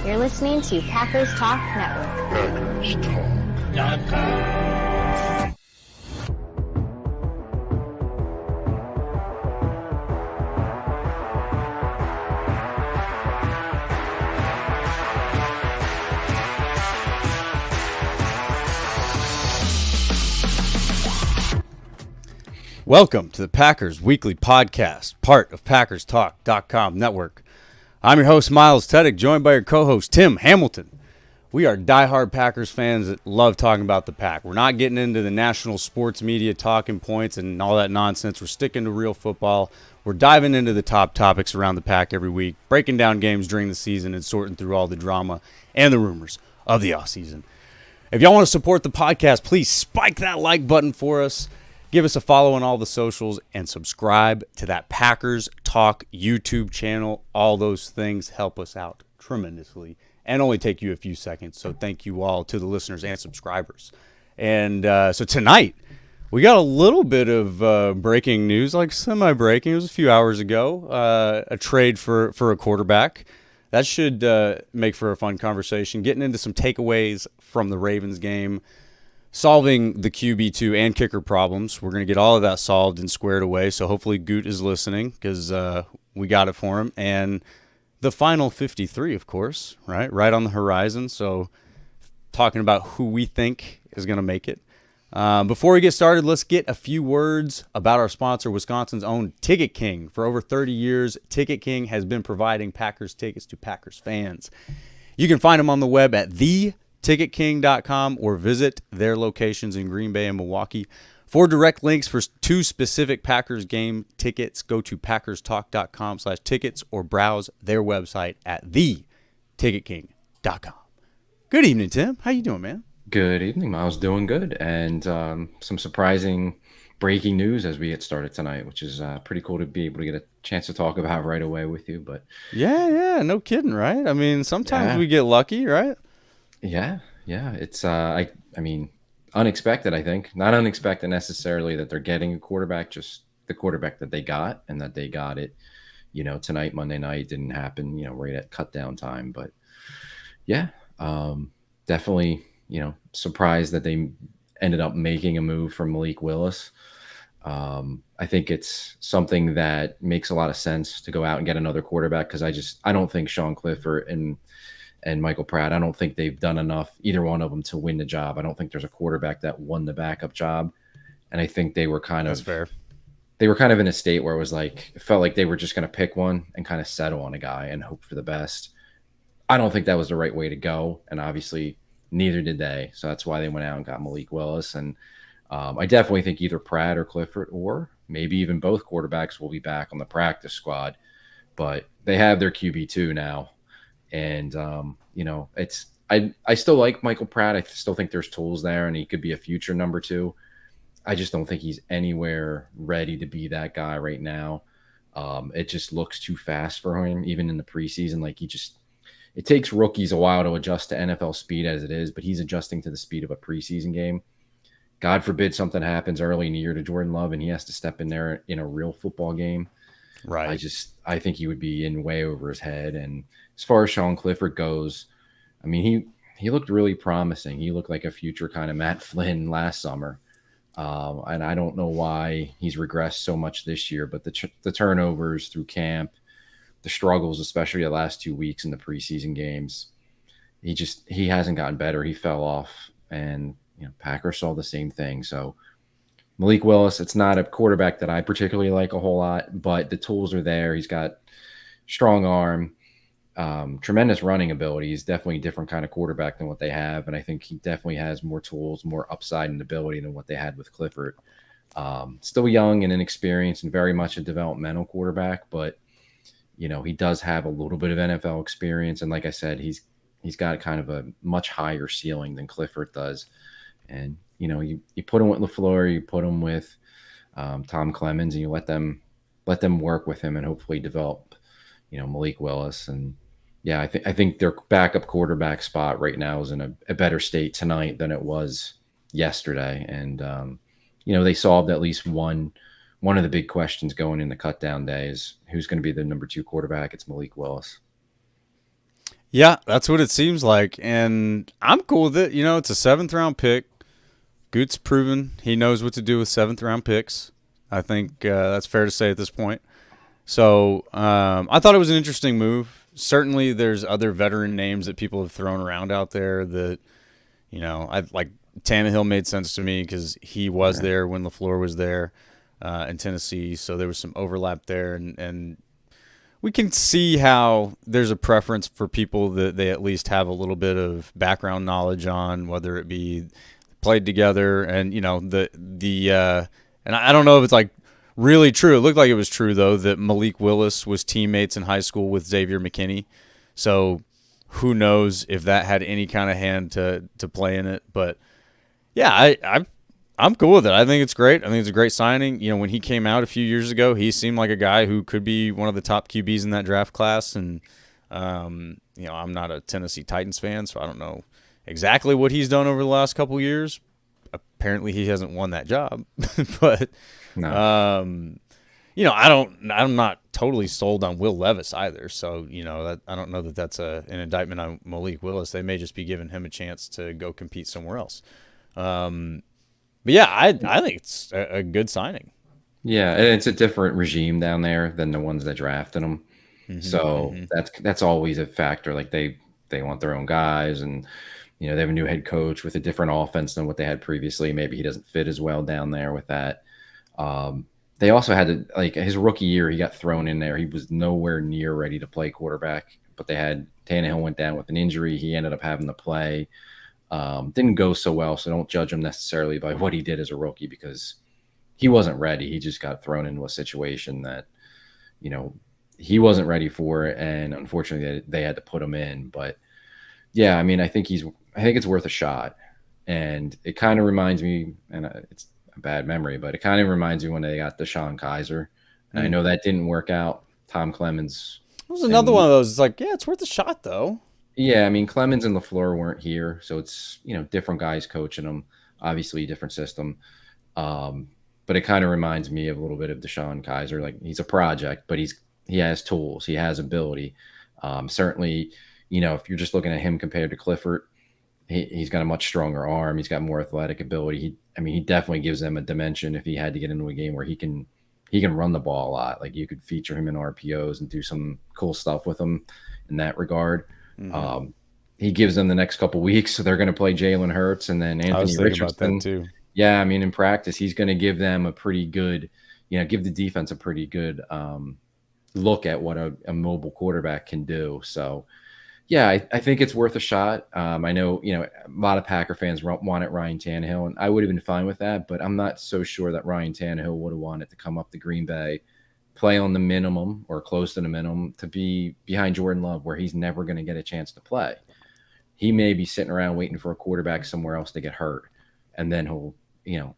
You're listening to Packers Talk Network. PackersTalk.com. Welcome to the Packers Weekly Podcast, part of PackersTalk.com network. I'm your host, Miles Teddick, joined by your co-host, Tim Hamilton. We are diehard Packers fans that love talking about the Pack. We're not getting into the national sports media talking points and all that nonsense. We're sticking to real football. We're diving into the top topics around the Pack every week, breaking down games during the season and sorting through all the drama and the rumors of the offseason. If y'all want to support the podcast, please spike that like button for us. Give us a follow on all the socials and subscribe to that Packers Talk YouTube channel. All those things help us out tremendously and only take you a few seconds. So thank you all to the listeners and subscribers. And so tonight, we got a little bit of breaking news, like semi-breaking. It was a few hours ago, a trade for a quarterback. That should make for a fun conversation. Getting into some takeaways from the Ravens game. Solving the QB2 and kicker problems. We're going to get all of that solved and squared away, so hopefully Goot is listening because we got it for him. And the final 53, of course, right on the horizon. So talking about who we think is going to make it. Before we get started, let's get a few words about our sponsor, Wisconsin's own Ticket King. For over 30 years, Ticket King has been providing Packers tickets to Packers fans. You can find them on the web at TicketKing.com or visit their locations in Green Bay and Milwaukee. For direct links for two specific Packers game tickets, go to PackersTalk.com/tickets or browse their website at TheTicketKing.com. Good evening, Tim. How you doing, man? Good evening, Miles. Doing good. And some surprising breaking news as we get started tonight, which is pretty cool to be able to get a chance to talk about right away with you. But yeah, no kidding, right? I mean, sometimes we get lucky, right? Yeah. It's I mean, unexpected. I think not unexpected necessarily that they're getting a quarterback, just the quarterback that they got, and that they got it. Tonight, Monday night, didn't happen. Right at cutdown time, but yeah, definitely. Surprised that they ended up making a move for Malik Willis. I think it's something that makes a lot of sense to go out and get another quarterback because I don't think Sean Clifford and Michael Pratt, I don't think they've done enough, either one of them, to win the job. I don't think there's a quarterback that won the backup job. And I think they were That's fair. They were kind of in a state where it felt like they were just going to pick one and kind of settle on a guy and hope for the best. I don't think that was the right way to go. And obviously neither did they. So that's why they went out and got Malik Willis. And I definitely think either Pratt or Clifford, or maybe even both quarterbacks, will be back on the practice squad. But they have their QB2 now. And, I still like Michael Pratt. I still think there's tools there and he could be a future number 2. I just don't think he's anywhere ready to be that guy right now. It just looks too fast for him, even in the preseason. It takes rookies a while to adjust to NFL speed as it is, but he's adjusting to the speed of a preseason game. God forbid something happens early in the year to Jordan Love and he has to step in there in a real football game. Right. I think he would be in way over his head. And as far as Sean Clifford goes, I mean, he looked really promising. He looked like a future kind of Matt Flynn last summer. And I don't know why he's regressed so much this year, but the turnovers through camp, the struggles, especially the last 2 weeks in the preseason games, he hasn't gotten better. He fell off, and Packers saw the same thing. So Malik Willis, it's not a quarterback that I particularly like a whole lot, but the tools are there. He's got strong arm, tremendous running ability. He's definitely a different kind of quarterback than what they have, and I think he definitely has more tools, more upside and ability than what they had with Clifford. Still young and inexperienced and very much a developmental quarterback, but he does have a little bit of NFL experience, and like I said, he's got kind of a much higher ceiling than Clifford does. And you put him with LaFleur, you put him with Tom Clemens, and you let them work with him and hopefully develop Malik Willis. And yeah, I think their backup quarterback spot right now is in a better state tonight than it was yesterday. And they solved at least one of the big questions going in the cutdown day is who's going to be the number 2 quarterback. It's Malik Willis. Yeah, that's what it seems like, and I'm cool with it. It's a 7th-round pick. Goot's proven he knows what to do with 7th-round picks. I think that's fair to say at this point. So I thought it was an interesting move. Certainly, there's other veteran names that people have thrown around out there that, I like. Tannehill made sense to me because he was there when LaFleur was there in Tennessee, so there was some overlap there, and we can see how there's a preference for people that they at least have a little bit of background knowledge on, whether it be played together and and I don't know if it's like really true. It looked like it was true though that Malik Willis was teammates in high school with Xavier McKinney, so who knows if that had any kind of hand to play in it, but. Yeah, I'm cool with it. I think it's great. I think it's a great signing. When he came out a few years ago, he seemed like a guy who could be one of the top QBs in that draft class. And, I'm not a Tennessee Titans fan, so I don't know exactly what he's done over the last couple of years. Apparently he hasn't won that job. But, No. I'm not totally sold on Will Levis either. So, I don't know that that's an indictment on Malik Willis. They may just be giving him a chance to go compete somewhere else. But yeah, I think it's a good signing. Yeah, and it's a different regime down there than the ones that drafted him. So that's always a factor. Like they want their own guys, and they have a new head coach with a different offense than what they had previously. Maybe he doesn't fit as well down there with that. They also had to, like, his rookie year, he got thrown in there. He was nowhere near ready to play quarterback, but Tannehill went down with an injury. He ended up having to play. Didn't go so well, so don't judge him necessarily by what he did as a rookie because he wasn't ready. He just got thrown into a situation that, he wasn't ready for, and unfortunately they had to put him in. But yeah, I mean, I think it's worth a shot, and it kind of reminds me, and it's a bad memory, but it kind of reminds me when they got DeShone Kizer, and I know that didn't work out. Tom Clemens. It was another one of those. It's like, yeah, it's worth a shot though. Yeah, I mean, Clemens and LaFleur weren't here, so it's, different guys coaching them, obviously a different system. But it kind of reminds me of a little bit of DeShone Kizer. Like, he's a project, but he has tools, he has ability. Certainly, if you're just looking at him compared to Clifford, he's got a much stronger arm. He's got more athletic ability. He definitely gives them a dimension if he had to get into a game where he can run the ball a lot. Like, you could feature him in RPOs and do some cool stuff with him in that regard. He gives them the next couple weeks, so they're going to play Jalen Hurts and then Anthony Richardson. About that too. Yeah, in practice, he's going to give them a pretty good, give the defense a pretty good look at what a mobile quarterback can do. So, yeah, I think it's worth a shot. I know, a lot of Packer fans wanted Ryan Tannehill, and I would have been fine with that, but I'm not so sure that Ryan Tannehill would have wanted to come up to Green Bay, play on the minimum or close to the minimum to be behind Jordan Love, where he's never going to get a chance to play. He may be sitting around waiting for a quarterback somewhere else to get hurt, and then he'll,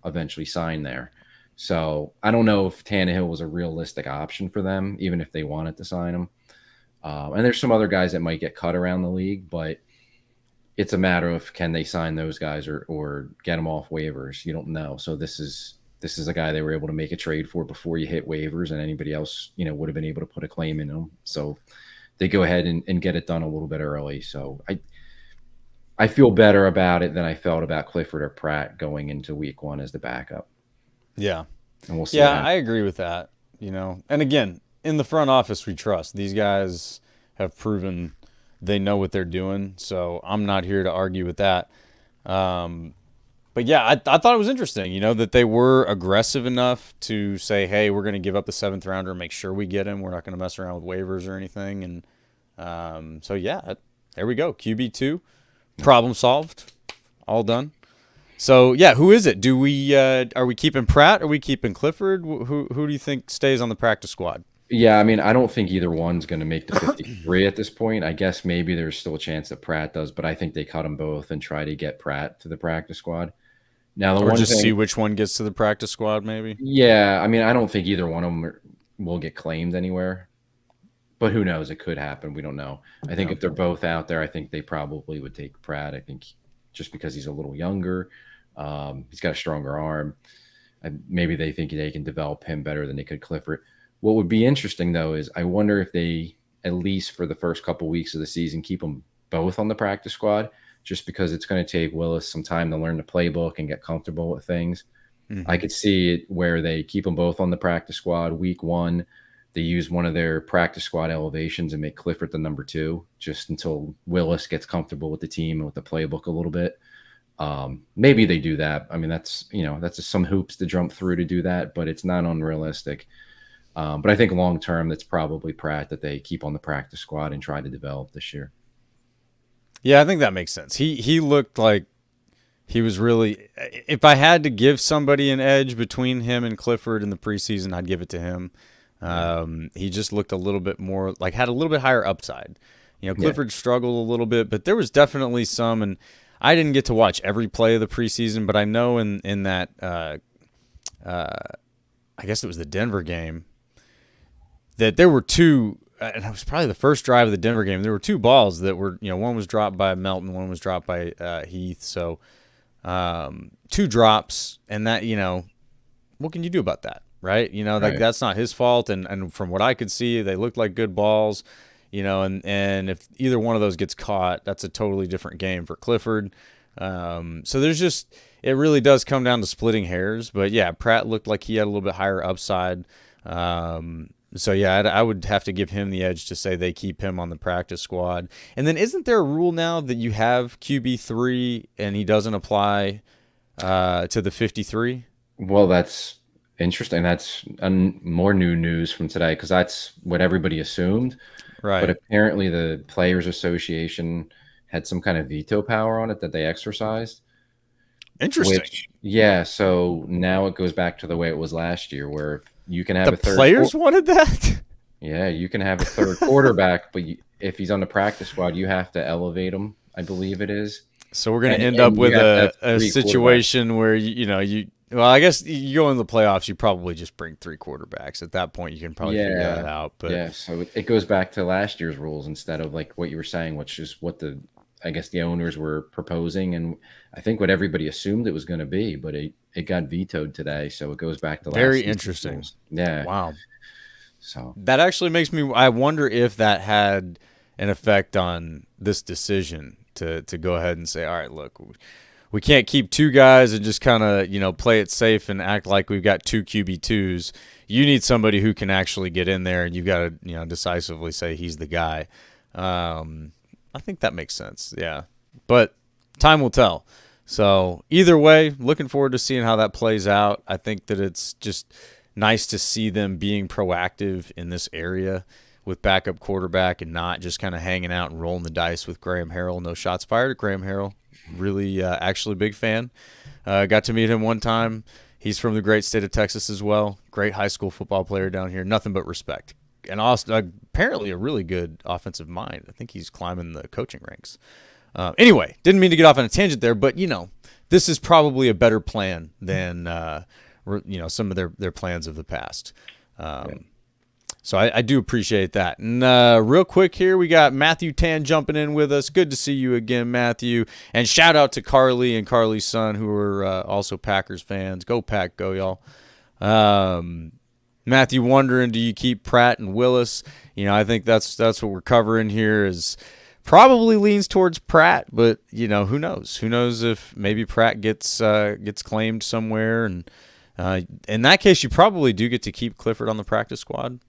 eventually sign there. So I don't know if Tannehill was a realistic option for them, even if they wanted to sign him. And there's some other guys that might get cut around the league, but it's a matter of can they sign those guys or get them off waivers. You don't know. So this is a guy they were able to make a trade for before you hit waivers, and anybody else, would have been able to put a claim in them. So they go ahead and get it done a little bit early. So I feel better about it than I felt about Clifford or Pratt going into week one as the backup. Yeah. And we'll see. Yeah, I agree with that. And again, in the front office, we trust. These guys have proven they know what they're doing. So I'm not here to argue with that. But yeah, I thought it was interesting, that they were aggressive enough to say, hey, we're going to give up the 7th rounder and make sure we get him. We're not going to mess around with waivers or anything. And so, yeah, there we go. QB2, problem solved, all done. So, yeah, who is it? Are we keeping Pratt? Are we keeping Clifford? Who do you think stays on the practice squad? Yeah, I don't think either one's going to make the 53 at this point. I guess maybe there's still a chance that Pratt does, but I think they cut them both and try to get Pratt to the practice squad. Now, see which one gets to the practice squad, maybe. Yeah, I don't think either one of them will get claimed anywhere, but who knows? It could happen. We don't know. I think if they're both out there, I think they probably would take Pratt. I think just because he's a little younger, he's got a stronger arm. Maybe they think they can develop him better than they could Clifford. What would be interesting, though, is I wonder if they at least for the first couple weeks of the season, keep them both on the practice squad, just because it's going to take Willis some time to learn the playbook and get comfortable with things. I could see it where they keep them both on the practice squad. Week 1, they use one of their practice squad elevations and make Clifford the number 2, just until Willis gets comfortable with the team and with the playbook a little bit. Maybe they do that. I mean, that's just some hoops to jump through to do that, but it's not unrealistic. But I think long term, that's probably Pratt that they keep on the practice squad and try to develop this year. Yeah, I think that makes sense. He looked like he was really. If I had to give somebody an edge between him and Clifford in the preseason, I'd give it to him. He just looked a little bit more like had a little bit higher upside. Clifford struggled a little bit, but there was definitely some. And I didn't get to watch every play of the preseason, but I know in that I guess it was the Denver game that there were two. And it was probably the first drive of the Denver game. There were 2 balls that were, one was dropped by Melton, one was dropped by Heath. So 2 drops, and that, what can you do about that, right? Like that's not his fault. And from what I could see, they looked like good balls, and if either one of those gets caught, that's a totally different game for Clifford. So there's it really does come down to splitting hairs. But yeah, Pratt looked like he had a little bit higher upside. So, yeah, I would have to give him the edge to say they keep him on the practice squad. And then isn't there a rule now that you have QB3 and he doesn't apply to the 53? Well, that's interesting. That's more new news from today because that's what everybody assumed. Right. But apparently the Players Association had some kind of veto power on it that they exercised. Interesting. Yeah, so now it goes back to the way it was last year where you can have a third. The players wanted that? Yeah, you can have a third quarterback, but if he's on the practice squad, you have to elevate him, I believe it is. So we're going to end up with a situation where, well, I guess you go into the playoffs, you probably just bring 3 quarterbacks. At that point, you can probably figure that out. But yeah, so it goes back to last year's rules instead of like what you were saying, which is what the owners were proposing, and I think what everybody assumed it was going to be, but it got vetoed today, so it goes back to last very interesting. Rules. Yeah. Wow. So that actually makes me. I wonder if that had an effect on this decision to go ahead and say, all right, look, we can't keep 2 guys and just kind of play it safe and act like we've got 2 QB2s. You need somebody who can actually get in there, and you've got to decisively say he's the guy. I think that makes sense, yeah. But time will tell. So either way, looking forward to seeing how that plays out. I think that it's just nice to see them being proactive in this area with backup quarterback and not just kind of hanging out and rolling the dice with Graham Harrell. No shots fired at Graham Harrell. Really, actually big fan. Got to meet him one time. He's from the great state of Texas as well. Great high school football player down here. Nothing but respect. And also, apparently a really good offensive mind. I think he's climbing the coaching ranks. Anyway, didn't mean to get off on a tangent there, but, this is probably a better plan than, some of their plans of the past. So I do appreciate that. And real quick here, we got Matthew Tan jumping in with us. Good to see you again, Matthew. And shout out to Carly and Carly's son, who are also Packers fans. Go Pack, go, y'all. Matthew wondering, do you keep Pratt and Willis? I think that's what we're covering here is probably leans towards Pratt, but who knows? Who knows if maybe Pratt gets claimed somewhere, and in that case, you probably do get to keep Clifford on the practice squad.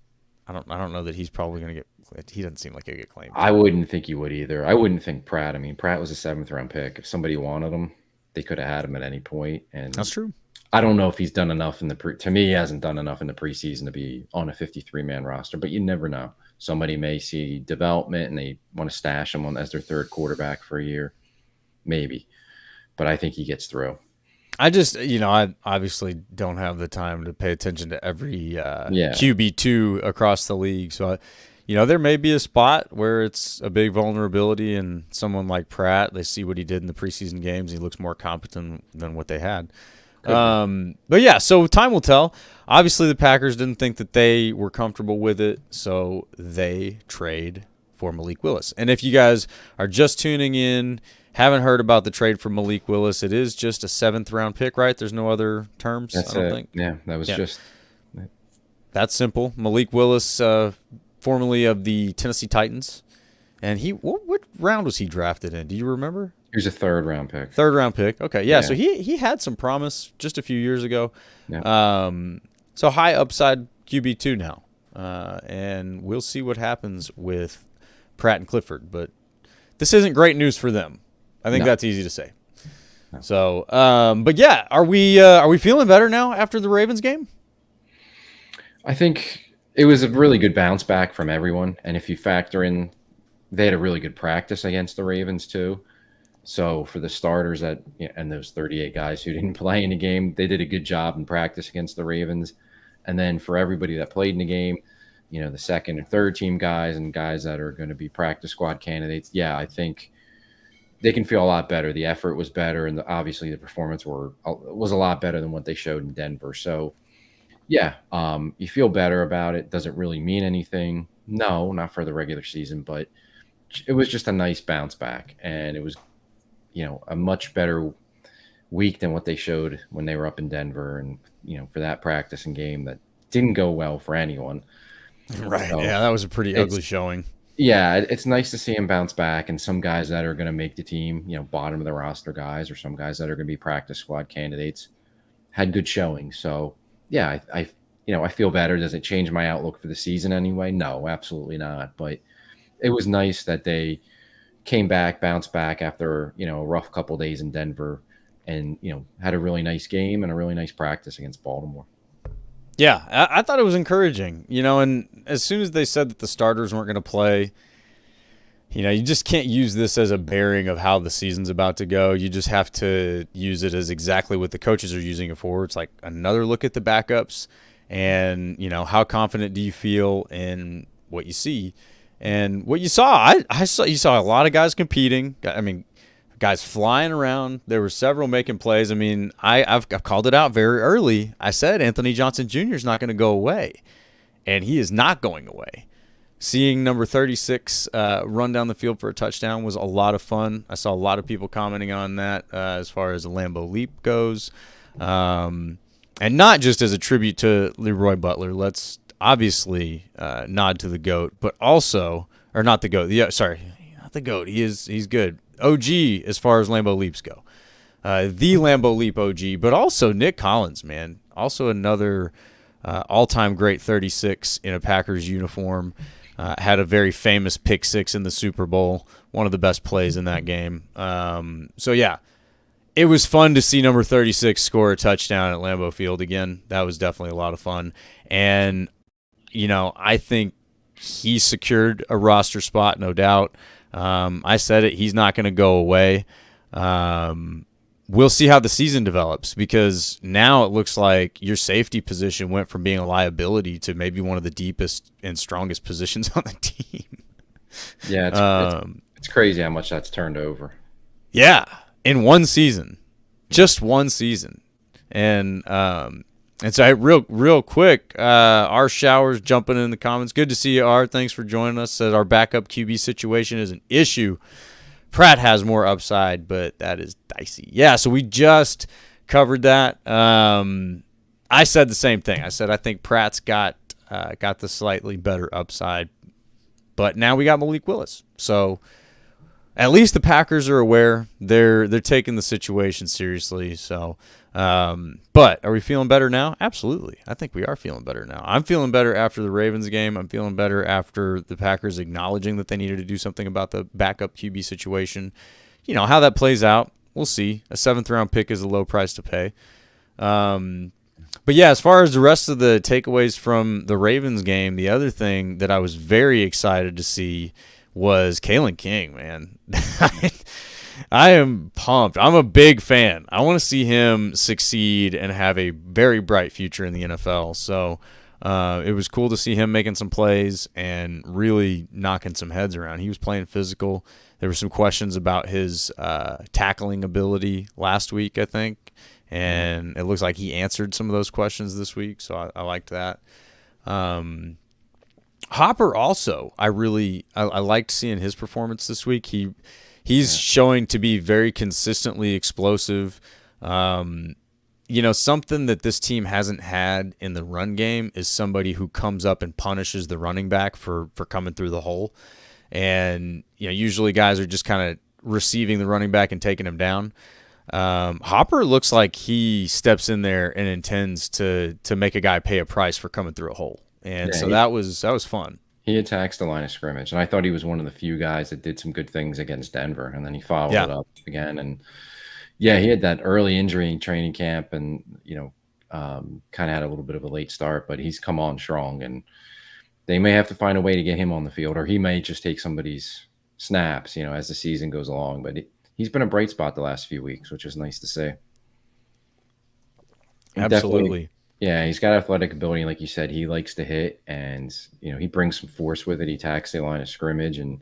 I don't know that he's probably going to get. He doesn't seem like he'll get claimed. I wouldn't think he would either. I wouldn't think Pratt. I mean, Pratt was a 7th round pick. If somebody wanted him, they could have had him at any point, and that's true. I don't know if he's done enough to me, he hasn't done enough in the preseason to be on a 53-man roster, but you never know. Somebody may see development and they want to stash him as their 3rd quarterback for a year. Maybe. But I think he gets through. I just, I obviously don't have the time to pay attention to every QB2 across the league. So, there may be a spot where it's a big vulnerability and someone like Pratt, they see what he did in the preseason games. He looks more competent than what they had. But yeah, so time will tell. Obviously, the Packers didn't think that they were comfortable with it, so they trade for Malik Willis. And if you guys are just tuning in, haven't heard about the trade for Malik Willis, it is just a 7th round pick, right? There's no other terms. That's I don't think. Yeah, that was just that's simple. Malik Willis formerly of the Tennessee Titans. And what round was he drafted in? Do you remember? He was a 3rd-round pick. 3rd-round pick. Okay, yeah. So he had some promise just a few years ago. Yeah. So high upside QB2 now. And we'll see what happens with Pratt and Clifford. But this isn't great news for them. I think that's easy to say. No. So, but yeah, are we feeling better now after the Ravens game? I think it was a really good bounce back from everyone. And if you factor in, they had a really good practice against the Ravens too. So for the starters and those 38 guys who didn't play in the game, they did a good job in practice against the Ravens. And then for everybody that played in the game, the 2nd and 3rd team guys and guys that are going to be practice squad candidates, I think they can feel a lot better. The effort was better, and obviously the performance was a lot better than what they showed in Denver. So, you feel better about it. Doesn't really mean anything. No, not for the regular season, but it was just a nice bounce back, and it was, a much better week than what they showed when they were up in Denver, and for that practice and game that didn't go well for anyone. Right. So that was a pretty ugly showing. Yeah, it's nice to see him bounce back, and some guys that are going to make the team, bottom of the roster guys, or some guys that are going to be practice squad candidates, had good showing. So, I feel better. Does it change my outlook for the season anyway? No, absolutely not. But it was nice that they came back, bounced back after, a rough couple of days in Denver, and, had a really nice game and a really nice practice against Baltimore. Yeah, I thought it was encouraging, and as soon as they said that the starters weren't going to play, you just can't use this as a bearing of how the season's about to go. You just have to use it as exactly what the coaches are using it for. It's like another look at the backups and, how confident do you feel in what you see? And what you saw, you saw a lot of guys competing. I mean, guys flying around. There were several making plays. I mean, I've called it out very early. I said Anthony Johnson Jr. is not going to go away, and he is not going away. Seeing number 36 run down the field for a touchdown was a lot of fun. I saw a lot of people commenting on that as far as the Lambeau leap goes, and not just as a tribute to Leroy Butler. Let's obviously nod to the GOAT, but also, or not the GOAT. Not the GOAT. He's good. OG as far as Lambeau leaps go. The Lambeau leap OG, but also Nick Collins, man. Also another all-time great 36 in a Packers uniform. Had a very famous pick six in the Super Bowl. One of the best plays in that game. It was fun to see number 36 score a touchdown at Lambeau Field again. That was definitely a lot of fun. And, I think he secured a roster spot, no doubt. I said it. He's not going to go away. We'll see how the season develops, because now it looks like your safety position went from being a liability to maybe one of the deepest and strongest positions on the team. Yeah, it's crazy how much that's turned over. Yeah, in one season, just one season. And so real quick, our Showers jumping in the comments. Good to see you, R. Thanks for joining us. Says our backup QB situation is an issue. Pratt has more upside, but that is dicey. Yeah, so we just covered that. I said the same thing. I said I think Pratt's got the slightly better upside, but now we got Malik Willis. So at least the Packers are aware. They're taking the situation seriously. So. But are we feeling better now? Absolutely. I think we are feeling better now. I'm feeling better after the Ravens game. I'm feeling better after the Packers acknowledging that they needed to do something about the backup QB situation. How that plays out, we'll see. A 7th-round pick is a low price to pay. But yeah, as far as the rest of the takeaways from the Ravens game, the other thing that I was very excited to see was Kalen King, man. I am pumped. I'm a big fan. I want to see him succeed and have a very bright future in the NFL. So it was cool to see him making some plays and really knocking some heads around. He was playing physical. There were some questions about his tackling ability last week, I think, and it looks like he answered some of those questions this week, so I liked that. Hopper also, I liked seeing his performance this week. He's showing to be very consistently explosive. something that this team hasn't had in the run game is somebody who comes up and punishes the running back for coming through the hole. And, usually guys are just kind of receiving the running back and taking him down. Hopper looks like he steps in there and intends to make a guy pay a price for coming through a hole. And that was fun. He attacks the line of scrimmage, and I thought he was one of the few guys that did some good things against Denver, and then he followed it up again. And he had that early injury in training camp, and kind of had a little bit of a late start, but he's come on strong, and they may have to find a way to get him on the field, or he may just take somebody's snaps, as the season goes along. But he's been a bright spot the last few weeks, which is nice to see. Absolutely. Yeah, he's got athletic ability. Like you said, he likes to hit, and, he brings some force with it. He attacks the line of scrimmage, and,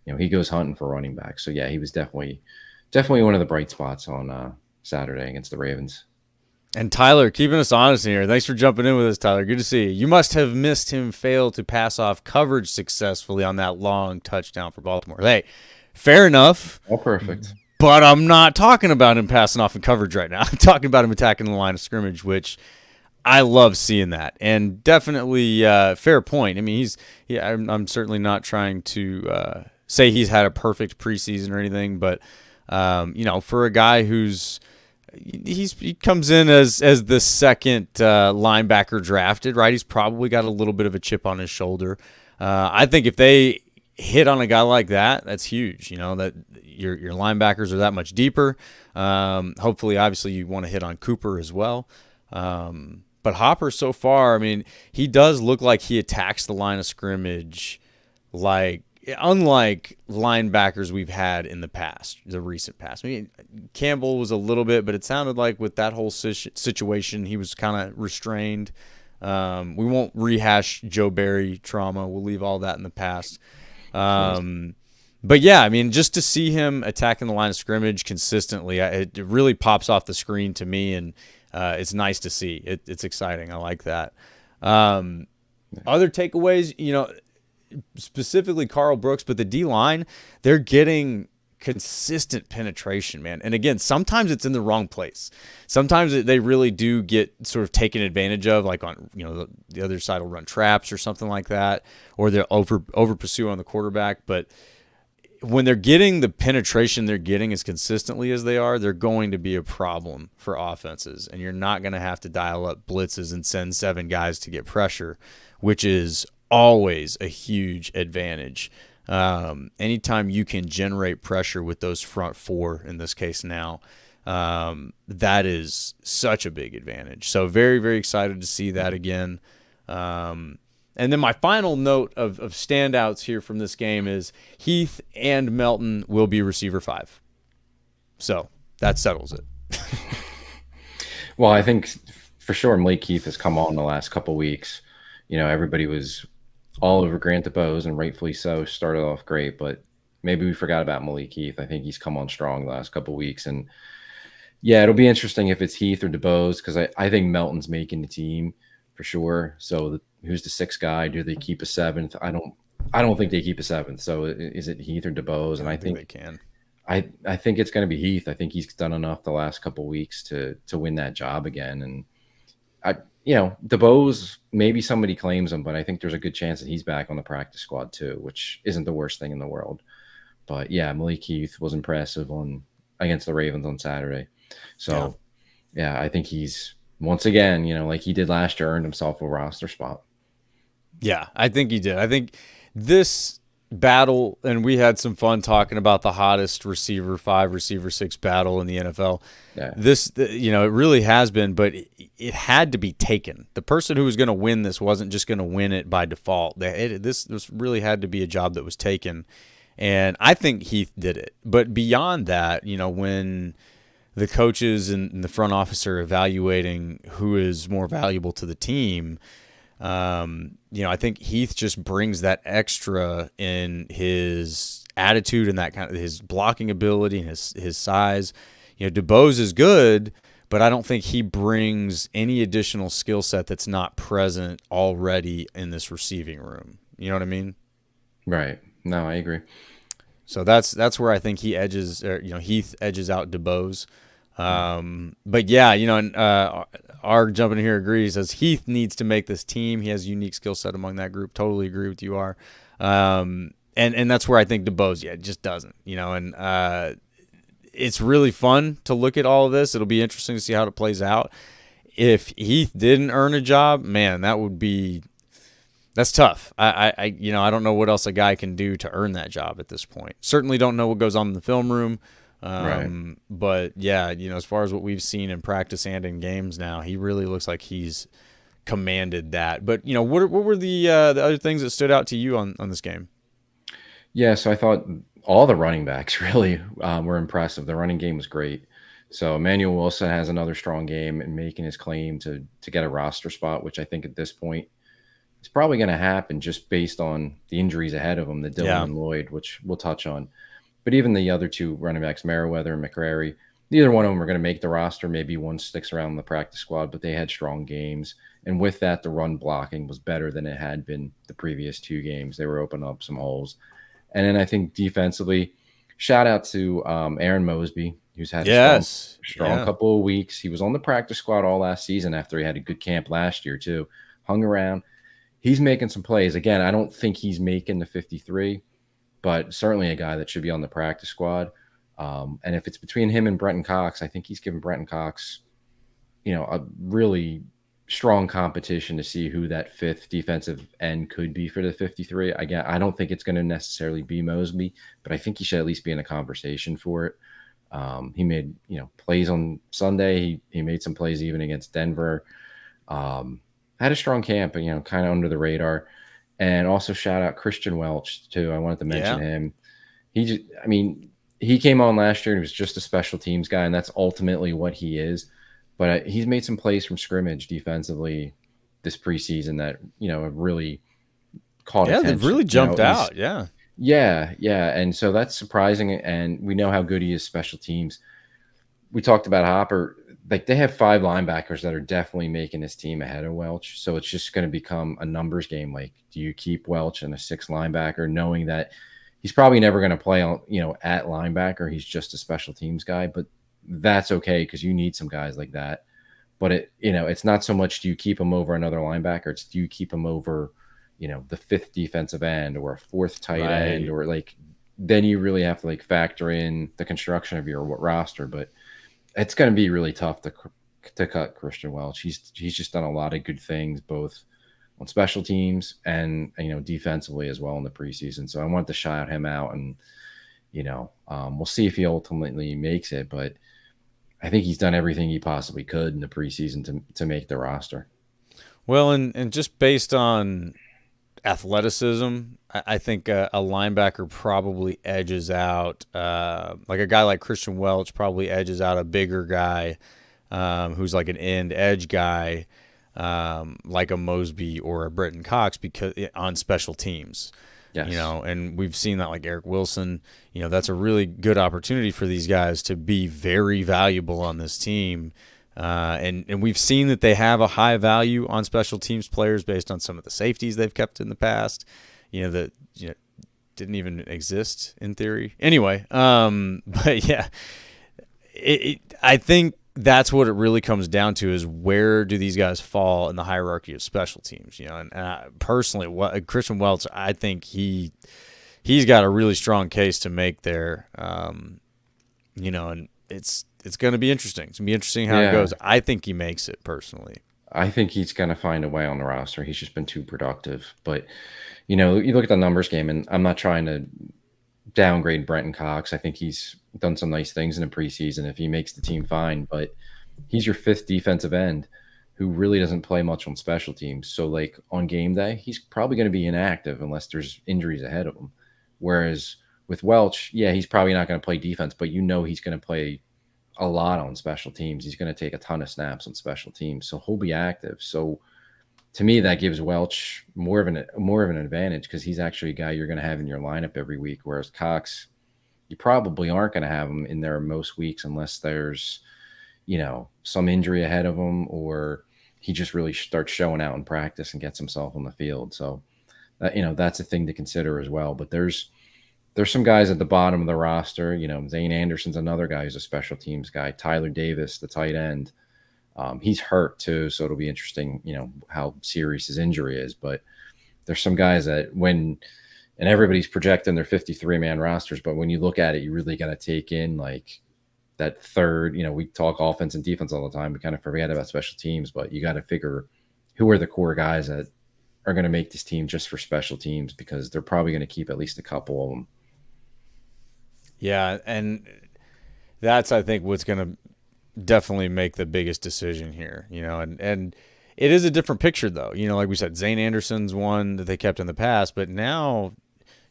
he goes hunting for running back. So, yeah, he was definitely one of the bright spots on Saturday against the Ravens. And Tyler, keeping us honest in here. Thanks for jumping in with us, Tyler. Good to see you. You must have missed him fail to pass off coverage successfully on that long touchdown for Baltimore. Hey, fair enough. All perfect. But I'm not talking about him passing off in coverage right now. I'm talking about him attacking the line of scrimmage, which I love seeing that. And definitely fair point. I mean, I'm certainly not trying to say he's had a perfect preseason or anything, but for a guy he comes in as the second linebacker drafted, right? He's probably got a little bit of a chip on his shoulder. I think if they hit on a guy like that, that's huge. That your linebackers are that much deeper. Hopefully, obviously, you want to hit on Cooper as well. But Hopper, so far, I mean, he does look like he attacks the line of scrimmage unlike linebackers we've had in the past, the recent past. I mean, Campbell was a little bit, but it sounded like with that whole situation, he was kind of restrained. We won't rehash Joe Barry trauma. We'll leave all that in the past. But, yeah, I mean, just to see him attacking the line of scrimmage consistently, it really pops off the screen to me, and it's nice to see. It's exciting. I like that. Other takeaways, specifically Carl Brooks, but the D-line, they're getting consistent penetration, man. And again, sometimes it's in the wrong place. Sometimes they really do get sort of taken advantage of, like on, the other side will run traps or something like that, or they'll over pursue on the quarterback. But when they're getting the penetration they're getting as consistently as they are, they're going to be a problem for offenses. And you're not going to have to dial up blitzes and send 7 guys to get pressure, which is always a huge advantage. Anytime you can generate pressure with those front 4, in this case now, that is such a big advantage. So very, very excited to see that again. And then my final note of standouts here from this game is Heath and Melton will be receiver 5. So that settles it. Well, I think for sure Malik Heath has come on the last couple weeks. Everybody was all over Grant DuBose, and rightfully so. Started off great, but maybe we forgot about Malik Heath. I think he's come on strong the last couple weeks. And, yeah, it'll be interesting if it's Heath or DuBose, because I think Melton's making the team for sure. So who's the 6th guy? Do they keep a 7th? I don't think they keep a 7th. So is it Heath or DuBose? And I think they can. I think it's going to be Heath. I think he's done enough the last couple weeks to win that job again. And DuBose, maybe somebody claims him, but I think there's a good chance that he's back on the practice squad too, which isn't the worst thing in the world. But yeah, Malik Heath was impressive against the Ravens on Saturday. So yeah, I think he's once again, like he did last year, earned himself a roster spot. Yeah, I think he did. I think this battle, and we had some fun talking about the hottest receiver 5, receiver 6 battle in the NFL. Yeah. It really has been, but it had to be taken. The person who was going to win this wasn't just going to win it by default. This really had to be a job that was taken, and I think Heath did it. But beyond that, when the coaches and the front office are evaluating who is more valuable to the team, I think Heath just brings that extra in his attitude and that kind of his blocking ability and his size. DuBose is good, but I don't think he brings any additional skill set that's not present already in this receiving room. You know what I mean? Right. No, I agree. So that's where I think Heath edges out DuBose. But yeah, and our jumping in here agrees, as Heath needs to make this team. He has a unique skill set among that group. Totally agree with you, R. And that's where I think DeBose, it just doesn't, and it's really fun to look at all of this. It'll be interesting to see how it plays out. If Heath didn't earn a job, man, that's tough. I don't know what else a guy can do to earn that job at this point. Certainly don't know what goes on in the film room. Right. But yeah, as far as what we've seen in practice and in games now, he really looks like he's commanded that. But what were the other things that stood out to you on this game? Yeah, so I thought all the running backs really were impressive. The running game was great. So Emmanuel Wilson has another strong game and making his claim to get a roster spot, which I think at this point is probably going to happen just based on the injuries ahead of him, the Dillon and Lloyd, which we'll touch on. But even the other two running backs, Merriweather and McCrary, neither one of them are going to make the roster. Maybe one sticks around the practice squad, but they had strong games. And with that, the run blocking was better than it had been the previous two games. They were opening up some holes. And then I think defensively, shout out to Aaron Mosby, who's had a strong couple of weeks. He was on the practice squad all last season after he had a good camp last year too. Hung around. He's making some plays. Again, I don't think he's making the 53, but certainly a guy that should be on the practice squad. And if it's between him and Brenton Cox, I think he's given Brenton Cox, a really strong competition to see who that fifth defensive end could be for the 53. Again, I don't think it's going to necessarily be Mosby, but I think he should at least be in a conversation for it. He made, plays on Sunday. He made some plays even against Denver. Had a strong camp, kind of under the radar. And also shout out Christian Welch too. I wanted to mention him. He came on last year and he was just a special teams guy, and that's ultimately what he is. But he's made some plays from scrimmage defensively this preseason that, have really caught attention. Yeah, they've really jumped out. Yeah. Yeah. And so that's surprising. And we know how good he is special teams. We talked about Hopper. Like, they have 5 linebackers that are definitely making his team ahead of Welch. So it's just going to become a numbers game. Like, do you keep Welch in a 6 linebacker knowing that he's probably never going to play on, at linebacker? He's just a special teams guy, but that's okay because you need some guys like that. But it's not so much do you keep him over another linebacker, it's do you keep him over, the 5th defensive end or a 4th tight end, or then you really have to factor in the construction of your roster. But it's going to be really tough to cut Christian Welch. He's just done a lot of good things, both on special teams and defensively as well in the preseason. So I wanted to shout him out, and we'll see if he ultimately makes it, but I think he's done everything he possibly could in the preseason to make the roster. Well, and just based on athleticism, I think a linebacker probably edges out, like a guy like Christian Welch probably edges out a bigger guy who's like an end edge guy, like a Mosby or a Brenton Cox, because on special teams. Yes. And we've seen that, like Eric Wilson, that's a really good opportunity for these guys to be very valuable on this team. And we've seen that they have a high value on special teams players based on some of the safeties they've kept in the past, that didn't even exist in theory. Anyway, but yeah, I think that's what it really comes down to, is where do these guys fall in the hierarchy of special teams? And personally, Christian Welch, I think he's got a really strong case to make there. And it's going to be interesting. It's going to be interesting how it goes. I think he makes it personally. I think he's going to find a way on the roster. He's just been too productive. But, you look at the numbers game, and I'm not trying to downgrade Brenton Cox. I think he's done some nice things in the preseason if he makes the team, fine, but he's your 5th defensive end who really doesn't play much on special teams. So on game day, he's probably going to be inactive unless there's injuries ahead of him. Whereas with Welch, he's probably not going to play defense, but he's going to play a lot on special teams. He's going to take a ton of snaps on special teams, so he'll be active. So to me, that gives Welch more of an advantage, because he's actually a guy you're going to have in your lineup every week. Whereas Cox, you probably aren't going to have him in there most weeks unless there's, some injury ahead of him, or he just really starts showing out in practice and gets himself on the field. So, that's a thing to consider as well. But there's there's some guys at the bottom of the roster. Zane Anderson's another guy who's a special teams guy. Tyler Davis, the tight end, he's hurt too, so it'll be interesting, how serious his injury is. But there's some guys that and everybody's projecting their 53-man rosters, but when you look at it, you really got to take in like that third. We talk offense and defense all the time. We kind of forget about special teams, but you got to figure who are the core guys that are going to make this team just for special teams, because they're probably going to keep at least a couple of them. Yeah, and that's, I think, what's going to definitely make the biggest decision here, and it is a different picture, though. Like we said, Zane Anderson's one that they kept in the past, but now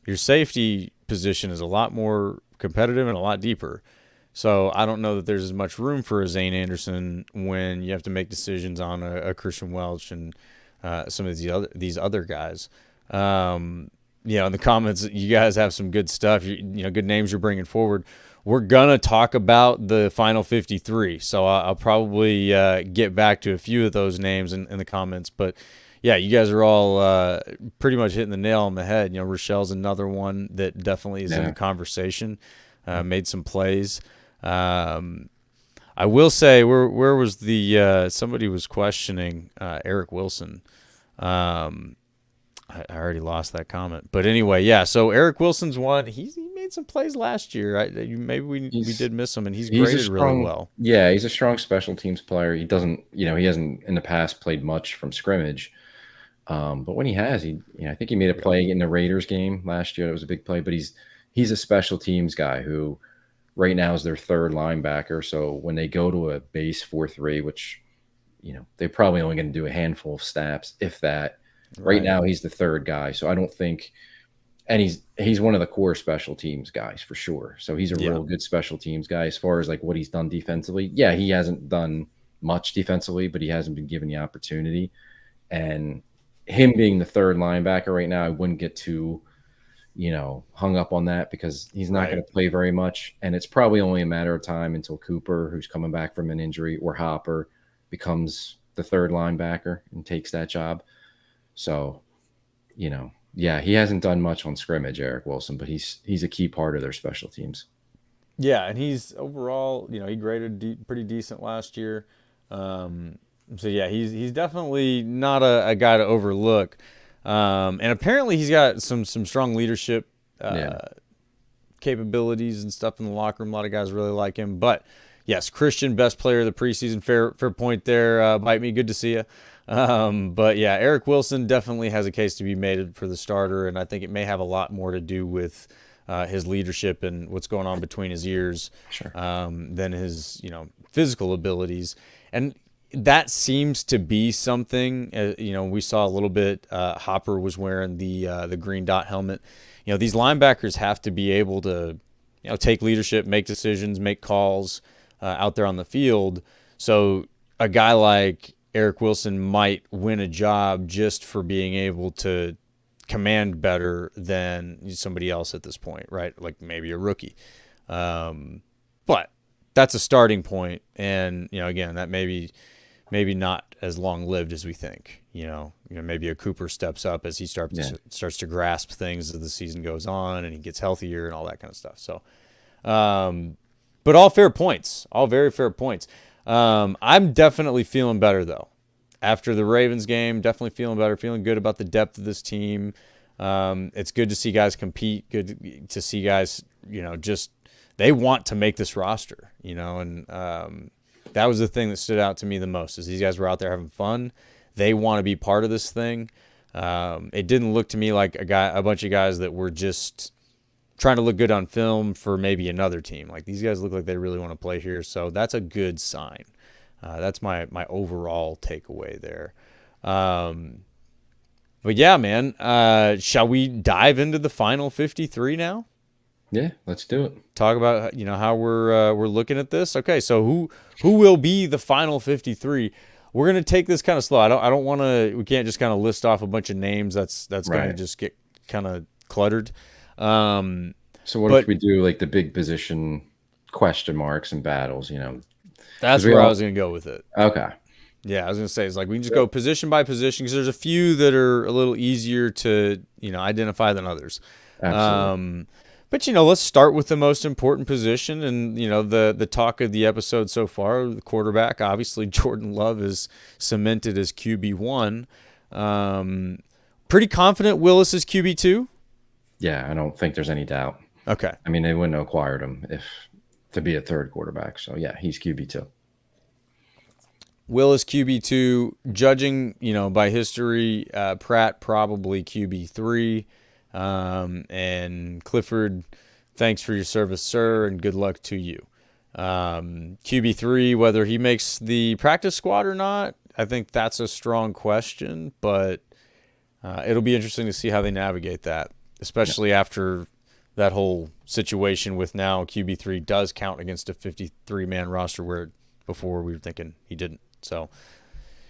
your safety position is a lot more competitive and a lot deeper. So I don't know that there's as much room for a Zane Anderson when you have to make decisions on a Christian Welch and some of these other guys. In the comments, you guys have some good stuff. Good names you're bringing forward. We're gonna talk about the final 53, so I'll probably get back to a few of those names in the comments. But yeah, you guys are all pretty much hitting the nail on the head. Rochelle's another one that definitely is in the conversation. Made some plays. I will say, where was the somebody was questioning Eric Wilson. I already lost that comment, but anyway, yeah. So Eric Wilson's one. He made some plays last year. Maybe we did miss him, and he's graded really well. Yeah, he's a strong special teams player. He doesn't, he hasn't in the past played much from scrimmage, but when he has, I think he made a play in the Raiders game last year. It was a big play, but he's a special teams guy who right now is their third linebacker. So when they go to a base 4-3, which they're probably only going to do a handful of snaps, if that. Right now, he's the third guy, so I don't think, and he's one of the core special teams guys for sure. So he's a real good special teams guy. As far as like what he's done defensively, yeah, he hasn't done much defensively, but he hasn't been given the opportunity. And him being the third linebacker right now, I wouldn't get too, hung up on that, because he's not going to play very much, and it's probably only a matter of time until Cooper, who's coming back from an injury, or Hopper becomes the third linebacker and takes that job. So, yeah, he hasn't done much on scrimmage, Eric Wilson, but he's a key part of their special teams. Yeah, and he's overall, he graded pretty decent last year. So yeah, he's definitely not a guy to overlook. And apparently he's got some strong leadership capabilities and stuff in the locker room. A lot of guys really like him. But yes, Christian, best player of the preseason. Fair point there. Bite me. Good to see you. But yeah, Eric Wilson definitely has a case to be made for the starter, and I think it may have a lot more to do with his leadership and what's going on between his ears than his physical abilities. And that seems to be something. We saw a little bit. Hopper was wearing the green dot helmet. These linebackers have to be able to take leadership, make decisions, make calls out there on the field. So a guy like Eric Wilson might win a job just for being able to command better than somebody else at this point, right? Like maybe a rookie. But that's a starting point. And, again, that maybe not as long-lived as we think. Maybe a Cooper steps up as he starts to grasp things as the season goes on and he gets healthier and all that kind of stuff. So, but all fair points, all very fair points. I'm definitely feeling better, though. After the Ravens game, definitely feeling better, feeling good about the depth of this team. It's good to see guys compete, good to see guys, just they want to make this roster, and that was the thing that stood out to me the most, is these guys were out there having fun. They want to be part of this thing. It didn't look to me like a bunch of guys that were just trying to look good on film for maybe another team. Like, these guys look like they really want to play here, so that's a good sign. That's my overall takeaway there. But yeah, man, shall we dive into the final 53 now? Yeah, let's do it. Talk about how we're looking at this. Okay, so who will be the final 53? We're gonna take this kind of slow. I don't want to. We can't just kind of list off a bunch of names. That's going to just get kind of cluttered. So what if we do like the big position question marks and battles? That's where I was going to go with it. Okay. Yeah, I was going to say, it's like we can just go position by position, because there's a few that are a little easier to identify than others. Absolutely. But, let's start with the most important position and, the talk of the episode so far, the quarterback. Obviously, Jordan Love is cemented as QB1. Pretty confident Willis is QB2? Yeah, I don't think there's any doubt. Okay. I mean, they wouldn't have acquired him to be a third quarterback. So, yeah, he's QB2. Willis QB2, judging, by history, Pratt probably QB3. And Clifford, thanks for your service, sir, and good luck to you. QB3, whether he makes the practice squad or not, I think that's a strong question, but it'll be interesting to see how they navigate that, especially after that whole situation with now QB3 does count against a 53-man roster where before we were thinking he didn't. So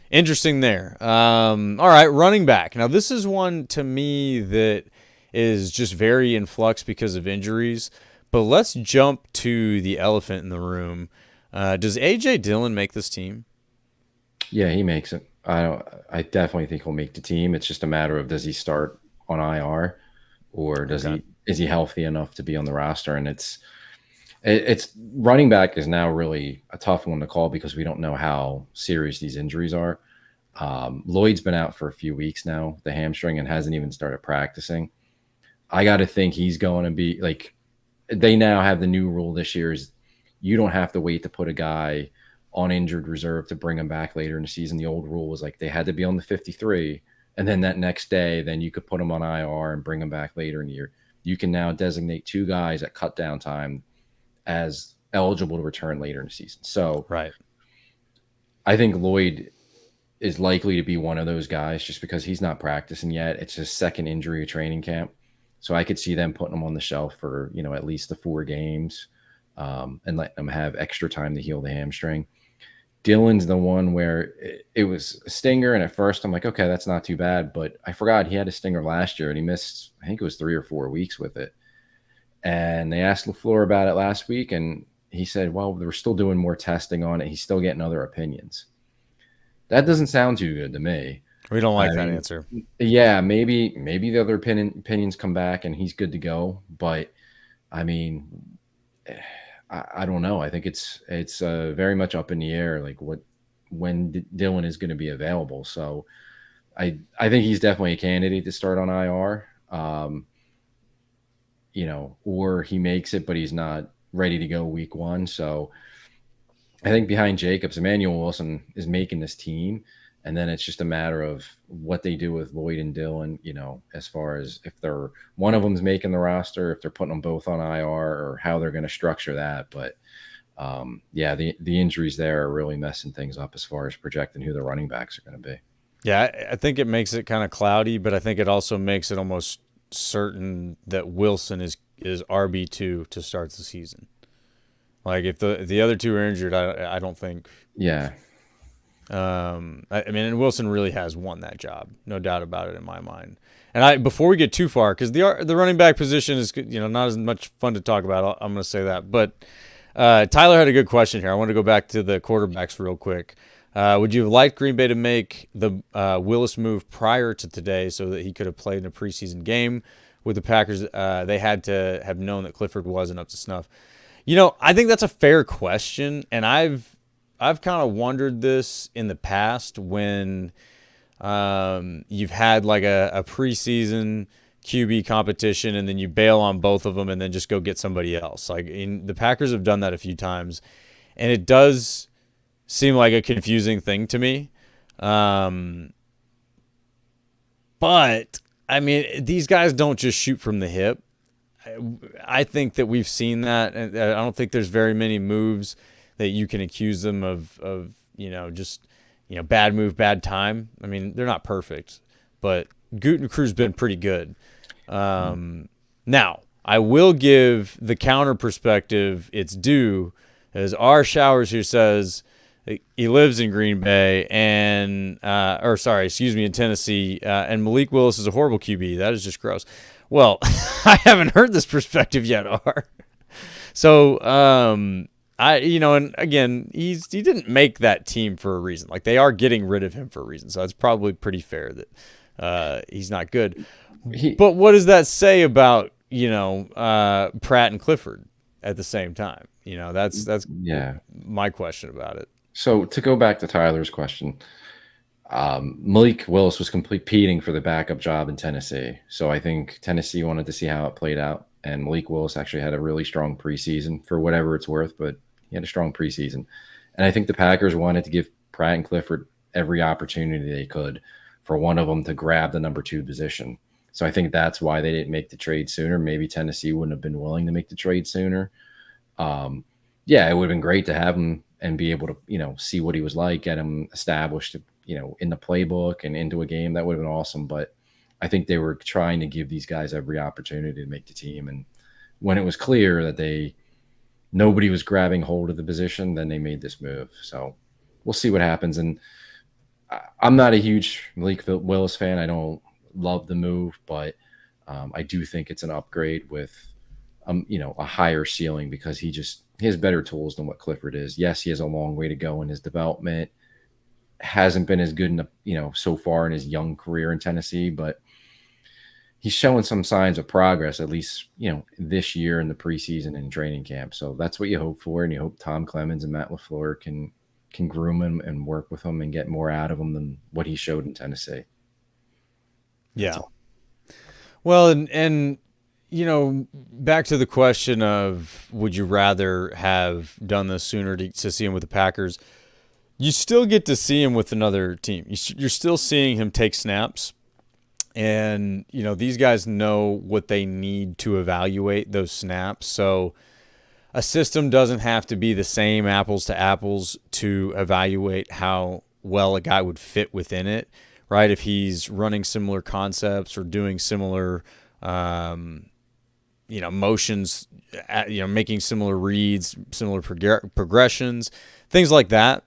interesting there. All right, running back. Now, this is one to me that is just very in flux because of injuries. But let's jump to the elephant in the room. Does A.J. Dillon make this team? Yeah, he makes it. I definitely think he'll make the team. It's just a matter of, does he start on IR or is he healthy enough to be on the roster? And it's running back is now really a tough one to call because we don't know how serious these injuries are. Lloyd's been out for a few weeks now, the hamstring, and hasn't even started practicing. I got to think he's going to be like, they now have the new rule this year is you don't have to wait to put a guy on injured reserve to bring him back later in the season. The old rule was like they had to be on the 53, and then that next day, then you could put him on IR and bring him back later in the year. You can now designate 2 guys at cutdown time as eligible to return later in the season. So right. I think Lloyd is likely to be one of those guys just because he's not practicing yet. It's his second injury of training camp. So I could see them putting him on the shelf for, at least the 4 games and letting them have extra time to heal the hamstring. Dillon's the one where it was a stinger. And at first I'm like, okay, that's not too bad. But I forgot he had a stinger last year and he missed, I think it was 3 or 4 weeks with it. And they asked LaFleur about it last week. And he said, well, they're still doing more testing on it. He's still getting other opinions. That doesn't sound too good to me. We don't like that answer. Yeah, maybe the other opinions come back and he's good to go. But I mean, I don't know. I think it's very much up in the air, like when Dillon is going to be available. So I think he's definitely a candidate to start on IR. Or he makes it, but he's not ready to go week 1. So I think behind Jacobs, Emmanuel Wilson is making this team. And then it's just a matter of what they do with Lloyd and Dillon, as far as if they're one of them's making the roster, if they're putting them both on IR or how they're going to structure that. But the injuries there are really messing things up as far as projecting who the running backs are going to be. Yeah, I think it makes it kind of cloudy, but I think it also makes it almost certain that Wilson is RB2 to start the season. Like if the other 2 are injured, I don't think. Yeah. And Wilson really has won that job, no doubt about it in my mind. And before we get too far, because the running back position is not as much fun to talk about. I'm going to say that, but Tyler had a good question here. I want to go back to the quarterbacks real quick. Would you have liked Green Bay to make the Willis move prior to today so that he could have played in a preseason game with the Packers? They had to have known that Clifford wasn't up to snuff. I think that's a fair question, and I've kind of wondered this in the past when you've had like a preseason QB competition and then you bail on both of them and then just go get somebody else. Like the Packers have done that a few times, and it does seem like a confusing thing to me. But I mean, these guys don't just shoot from the hip. I think that we've seen that, and I don't think there's very many moves that you can accuse them of bad move, bad time. I mean, they're not perfect, but Gutekunst's been pretty good. Now, I will give the counter perspective its due, as R. Showers here says he lives in Green Bay in Tennessee, and Malik Willis is a horrible QB. That is just gross. Well, I haven't heard this perspective yet, R. So, and again, he didn't make that team for a reason. Like, they are getting rid of him for a reason. So it's probably pretty fair that he's not good. But what does that say about Pratt and Clifford at the same time. That's Yeah. my question about it. So to go back to Tyler's question, Malik Willis was competing for the backup job in Tennessee. So I think Tennessee wanted to see how it played out. And Malik Willis actually had a really strong preseason for whatever it's worth, but he had a strong preseason. And I think the Packers wanted to give Pratt and Clifford every opportunity they could for one of them to grab the number 2 position. So I think that's why they didn't make the trade sooner. Maybe Tennessee wouldn't have been willing to make the trade sooner. Yeah, it would have been great to have him and be able to, see what he was like, get him established, in the playbook and into a game. That would have been awesome. But I think they were trying to give these guys every opportunity to make the team. And when it was clear that nobody was grabbing hold of the position, then they made this move. So we'll see what happens. And I'm not a huge Malik Willis fan. I don't love the move, but I do think it's an upgrade with, a higher ceiling because he has better tools than what Clifford is. Yes, he has a long way to go in his development. Hasn't been as good so far in his young career in Tennessee, but he's showing some signs of progress, at least, this year in the preseason and training camp. So that's what you hope for. And you hope Tom Clemens and Matt LaFleur can groom him and work with him and get more out of him than what he showed in Tennessee. Yeah. Well, and back to the question of would you rather have done this sooner to see him with the Packers? You still get to see him with another team. You're still seeing him take snaps. And, these guys know what they need to evaluate those snaps. So a system doesn't have to be the same apples to apples to evaluate how well a guy would fit within it, right? If he's running similar concepts or doing similar, motions, making similar reads, similar progressions, things like that.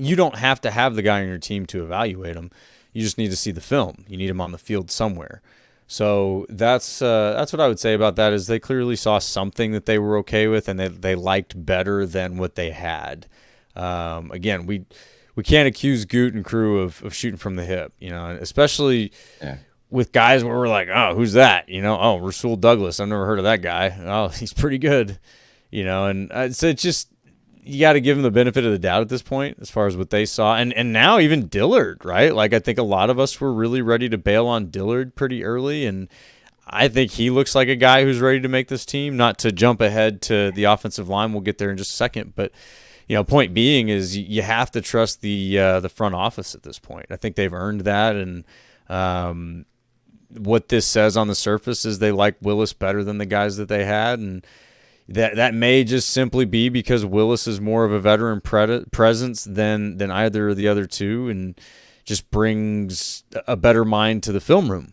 You don't have to have the guy on your team to evaluate him. You just need to see the film. You need him on the field somewhere. So that's what I would say about that is they clearly saw something that they were okay with and they liked better than what they had. Again, we can't accuse Goot and crew of shooting from the hip, especially with guys where we're like, oh, who's that? Oh, Rasul Douglas. I've never heard of that guy. Oh, he's pretty good, and so it's just, you got to give him the benefit of the doubt at this point as far as what they saw. And now even Dillard, right? Like I think a lot of us were really ready to bail on Dillard pretty early. And I think he looks like a guy who's ready to make this team, not to jump ahead to the offensive line. We'll get there in just a second. But, point being is you have to trust the front office at this point. I think they've earned that. And what this says on the surface is they like Willis better than the guys that they had. And that may just simply be because Willis is more of a veteran presence than either of the other two and just brings a better mind to the film room.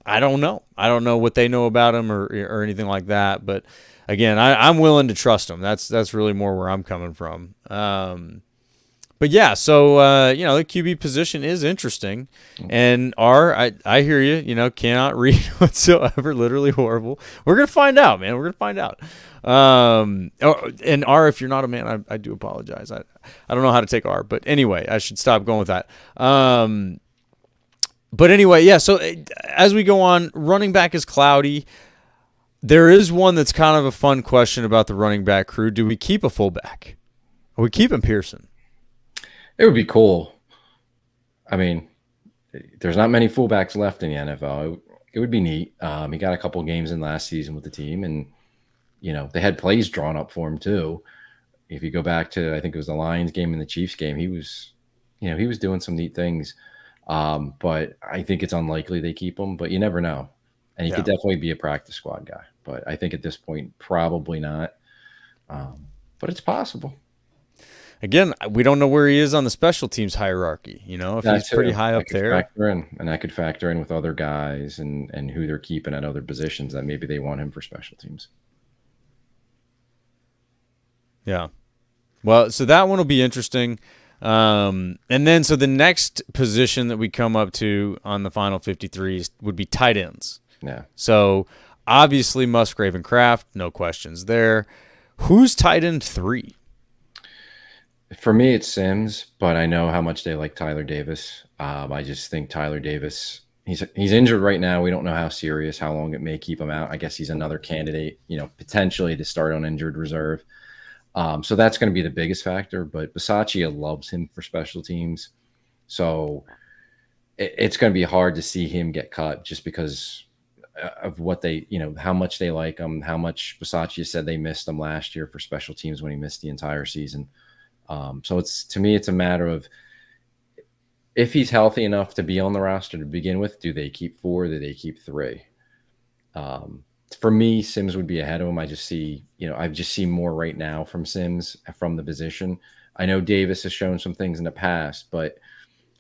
I don't know. I don't know what they know about him or anything like that. But, again, I'm willing to trust him. That's really more where I'm coming from. But, yeah, so, the QB position is interesting. And I hear you, cannot read whatsoever, literally horrible. We're going to find out, man. We're going to find out. And R, if you're not a man, I do apologize. I don't know how to take R. But anyway, I should stop going with that. But anyway, yeah, so as we go on, running back is cloudy. There is one that's kind of a fun question about the running back crew. Do we keep a fullback? Are we keeping Pearson? It would be cool. I mean, there's not many fullbacks left in the NFL. It would be neat. He got a couple of games in last season with the team, and they had plays drawn up for him too. If you go back to, I think it was the Lions game and the Chiefs game, he was doing some neat things. But I think it's unlikely they keep him. But you never know, and he could definitely be a practice squad guy. But I think at this point, probably not. But it's possible. Again, we don't know where he is on the special teams hierarchy. If he's pretty high up there. I could factor in with other guys and who they're keeping at other positions that maybe they want him for special teams. Yeah. Well, so that one will be interesting. And then so the next position that we come up to on the final 53 would be tight ends. Yeah. So obviously Musgrave and Kraft, no questions there. Who's tight end 3? For me, it's Sims, but I know how much they like Tyler Davis. I just think Tyler Davis he's injured right now. We don't know how serious, how long it may keep him out. I guess he's another candidate, potentially to start on injured reserve. So that's going to be the biggest factor. But Bisaccia loves him for special teams, so it's going to be hard to see him get cut just because of what they, how much they like him, how much Bisaccia said they missed him last year for special teams when he missed the entire season. So to me, it's a matter of if he's healthy enough to be on the roster to begin with, do they keep 4? Do they keep 3? For me, Sims would be ahead of him. I just see more right now from Sims from the position. I know Davis has shown some things in the past, but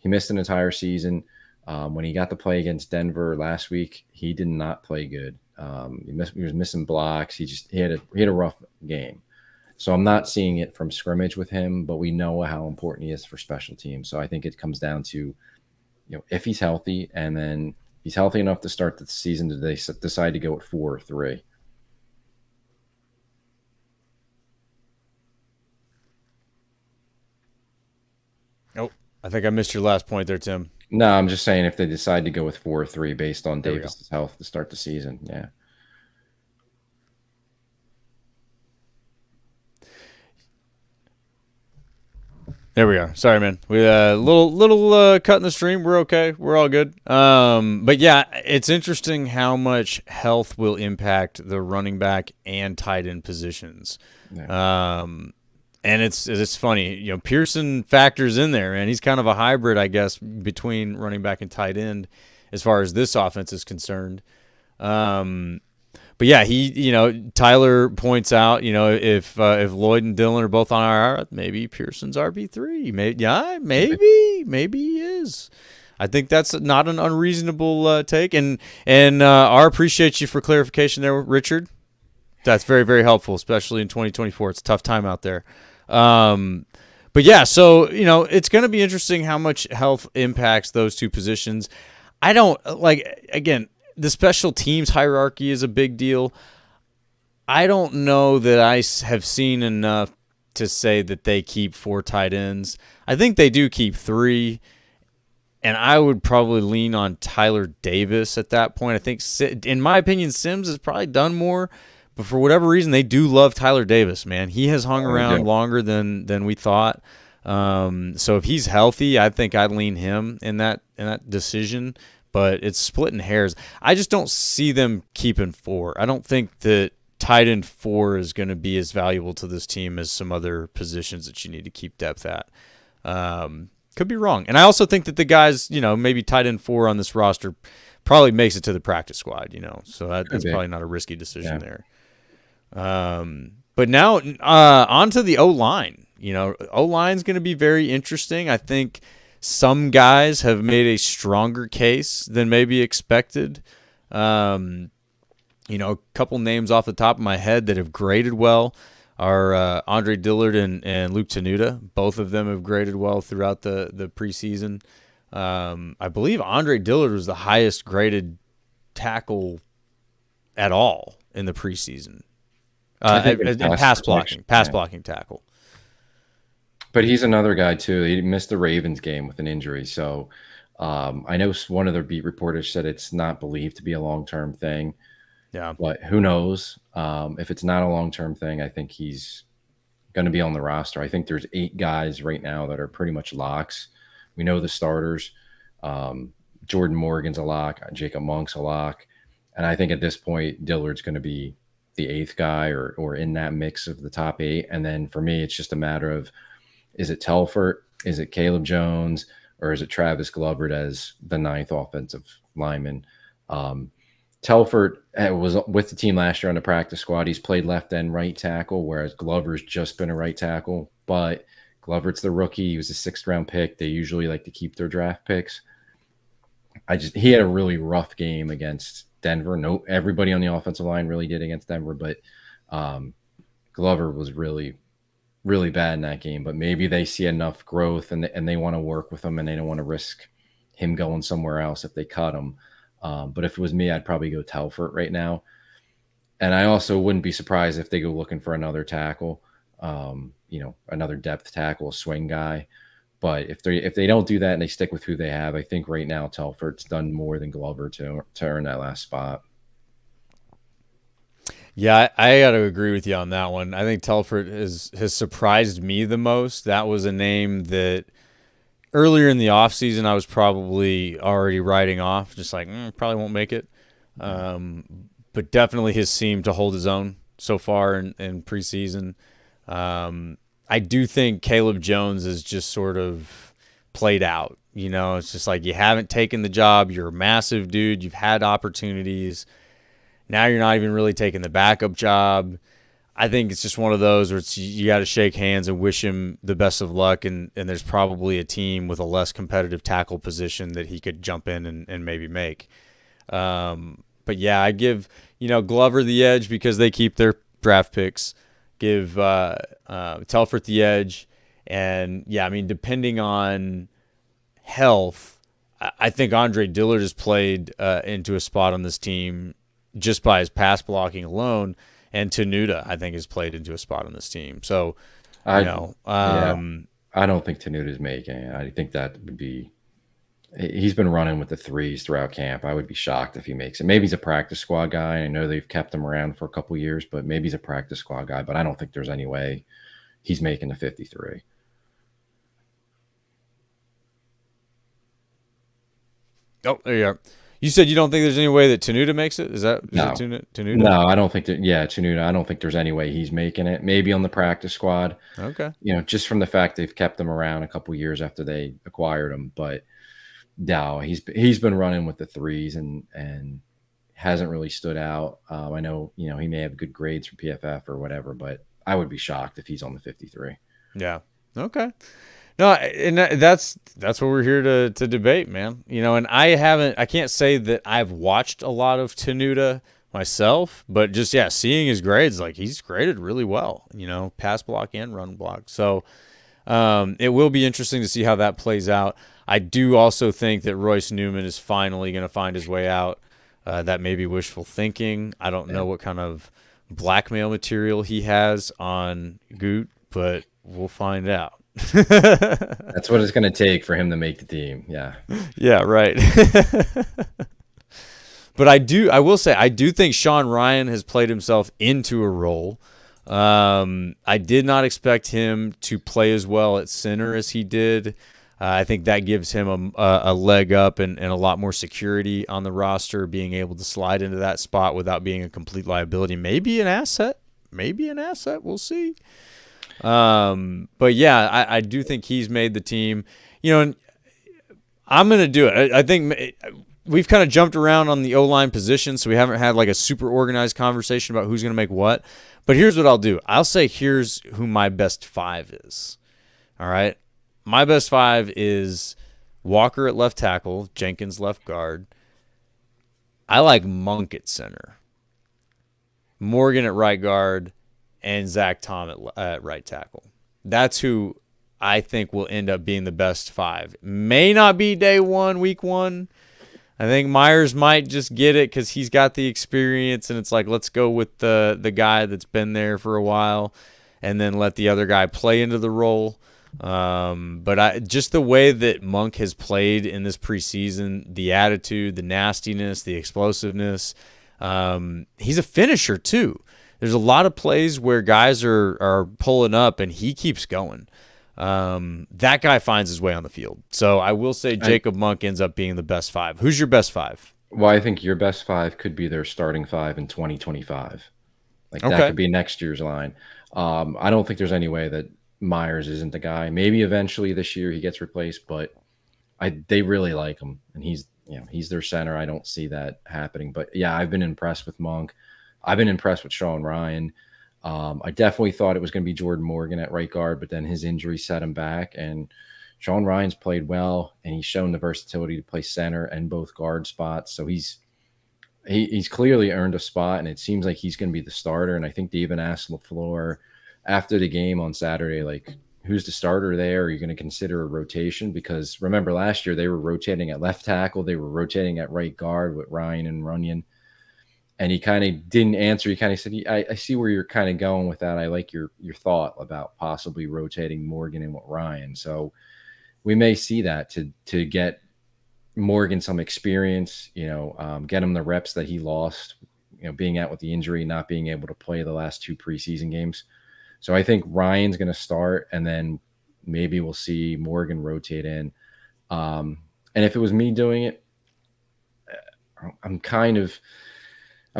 he missed an entire season. When he got to play against Denver last week, he did not play good. He was missing blocks. He had a rough game. So I'm not seeing it from scrimmage with him, but we know how important he is for special teams. So I think it comes down to, if he's healthy, and then he's healthy enough to start the season, do they decide to go at 4 or 3? Oh, I think I missed your last point there, Tim. No, I'm just saying if they decide to go with 4 or 3 based on Davis's health to start the season. Yeah. There we are. Sorry, man. We little cut in the stream. We're okay. We're all good. But yeah, it's interesting how much health will impact the running back and tight end positions. Yeah. And it's funny. Pearson factors in there, and he's kind of a hybrid, I guess, between running back and tight end as far as this offense is concerned. But yeah, Tyler points out, if Lloyd and Dillon are both on IR, maybe Pearson's RB3. Maybe he is. I think that's not an unreasonable take. And I appreciate you for clarification there, Richard. That's very, very helpful, especially in 2024. It's a tough time out there. But yeah, so it's going to be interesting how much health impacts those two positions. I don't again. The special teams hierarchy is a big deal. I don't know that I have seen enough to say that they keep 4 tight ends. I think they do keep 3, and I would probably lean on Tyler Davis at that point. I think, in my opinion, Sims has probably done more, but for whatever reason, they do love Tyler Davis, man. He has hung around longer than we thought. So if he's healthy, I think I'd lean him in that decision. But it's splitting hairs. I just don't see them keeping 4. I don't think that tight end 4 is going to be as valuable to this team as some other positions that you need to keep depth at. Could be wrong. And I also think that the guys, maybe tight end 4 on this roster probably makes it to the practice squad, So that's probably not a risky decision there. But now on to the O-line. O-line's going to be very interesting. I think some guys have made a stronger case than maybe expected. A couple names off the top of my head that have graded well are Andre Dillard and Luke Tenuta. Both of them have graded well throughout the preseason. I believe Andre Dillard was the highest graded tackle at all in the preseason. In pass blocking tackle. But he's another guy, too. He missed the Ravens game with an injury. So I know one of their beat reporters said it's not believed to be a long-term thing. Yeah. But who knows? If it's not a long-term thing, I think he's going to be on the roster. I think there's 8 guys right now that are pretty much locks. We know the starters. Jordan Morgan's a lock. Jacob Monk's a lock. And I think at this point, Dillard's going to be the 8th guy or in that mix of the top 8. And then for me, it's just a matter of, is it Telfort? Is it Caleb Jones? Or is it Travis Glover as the 9th offensive lineman? Telfort was with the team last year on the practice squad. He's played left and right tackle, whereas Glover's just been a right tackle. But Glover's the rookie. He was a 6th-round pick. They usually like to keep their draft picks. He had a really rough game against Denver. No, everybody on the offensive line really did against Denver, but Glover was really bad in that game. But maybe they see enough growth and they want to work with him, and they don't want to risk him going somewhere else if they cut him. But if it was me, I'd probably go Telfort right now. And I also wouldn't be surprised if they go looking for another tackle, another depth tackle, swing guy. But if they don't do that and they stick with who they have, I think right now Telford's done more than Glover to earn that last spot. Yeah, I got to agree with you on that one. I think Telford has surprised me the most. That was a name that earlier in the offseason I was probably already writing off, just like, probably won't make it. But definitely has seemed to hold his own so far in preseason. I do think Caleb Jones is just sort of played out. You know, it's just like you haven't taken the job. You're a massive dude. You've had opportunities. Now you're not even really taking the backup job. I think it's just one of those where you got to shake hands and wish him the best of luck. And there's probably a team with a less competitive tackle position that he could jump in and maybe make. But yeah, I give, Glover the edge because they keep their draft picks. Give Telford the edge. And yeah, I mean, depending on health, I think Andre Dillard has played into a spot on this team just by his pass blocking alone, and Tenuta, I think, has played into a spot on this team. So, I don't think Tenuta's making it. I think that would be – he's been running with the threes throughout camp. I would be shocked if he makes it. Maybe he's a practice squad guy. I know they've kept him around for a couple years, but maybe he's a practice squad guy. But I don't think there's any way he's making the 53. Oh, there you are. You said you don't think there's any way that Tenuta makes it? Is it Tenuta? No, I don't think that. Yeah, Tenuta. I don't think there's any way he's making it. Maybe on the practice squad. Okay. Just from the fact they've kept him around a couple years after they acquired him, but no, he's been running with the threes and hasn't really stood out. I know he may have good grades for PFF or whatever, but I would be shocked if he's on the 53. Yeah. Okay. No, and that's what we're here to debate, man. And I can't say that I've watched a lot of Tenuta myself, but just seeing his grades, like he's graded really well, pass block and run block. So it will be interesting to see how that plays out. I do also think that Royce Newman is finally going to find his way out. That may be wishful thinking. I don't know what kind of blackmail material he has on Goot, but we'll find out. That's what it's going to take for him to make the team. Yeah, right. But I will say I do think Sean Ryan has played himself into a role. I did not expect him to play as well at center as he did. I think that gives him a leg up and a lot more security on the roster, being able to slide into that spot without being a complete liability. Maybe an asset. We'll see. But yeah, I do think he's made the team, and I'm going to do it. I think we've kind of jumped around on the O-line position, so we haven't had like a super organized conversation about who's going to make what. But here's what I'll do. I'll say here's who my best five is. All right. My best five is Walker at left tackle, Jenkins left guard. I like Monk at center, Morgan at right guard, and Zach Tom at right tackle. That's who I think will end up being the best five. May not be day one, week one. I think Myers might just get it because he's got the experience, and it's like, let's go with the guy that's been there for a while and then let the other guy play into the role. But just the way that Monk has played in this preseason, the attitude, the nastiness, the explosiveness, he's a finisher too. There's a lot of plays where guys are pulling up and he keeps going. That guy finds his way on the field. So I will say Jacob Monk ends up being the best five. Who's your best five? Well, I think your best five could be their starting five in 2025. That could be next year's line. I don't think there's any way that Myers isn't the guy. Maybe eventually this year he gets replaced, but they really like him, and he's their center. I don't see that happening. But yeah, I've been impressed with Monk. I've been impressed with Sean Ryan. I definitely thought it was going to be Jordan Morgan at right guard, but then his injury set him back. And Sean Ryan's played well, and he's shown the versatility to play center and both guard spots. So he's clearly earned a spot, and it seems like he's going to be the starter. And I think they even asked LaFleur after the game on Saturday, like, who's the starter there? Are you going to consider a rotation? Because remember last year they were rotating at left tackle. They were rotating at right guard with Ryan and Runyon. And he kind of didn't answer. He kind of said, I see where you're kind of going with that. I like your thought about possibly rotating Morgan and with Ryan. So we may see that to get Morgan some experience, get him the reps that he lost, being out with the injury, not being able to play the last 2 preseason games. So I think Ryan's going to start, and then maybe we'll see Morgan rotate in. And if it was me doing it, I'm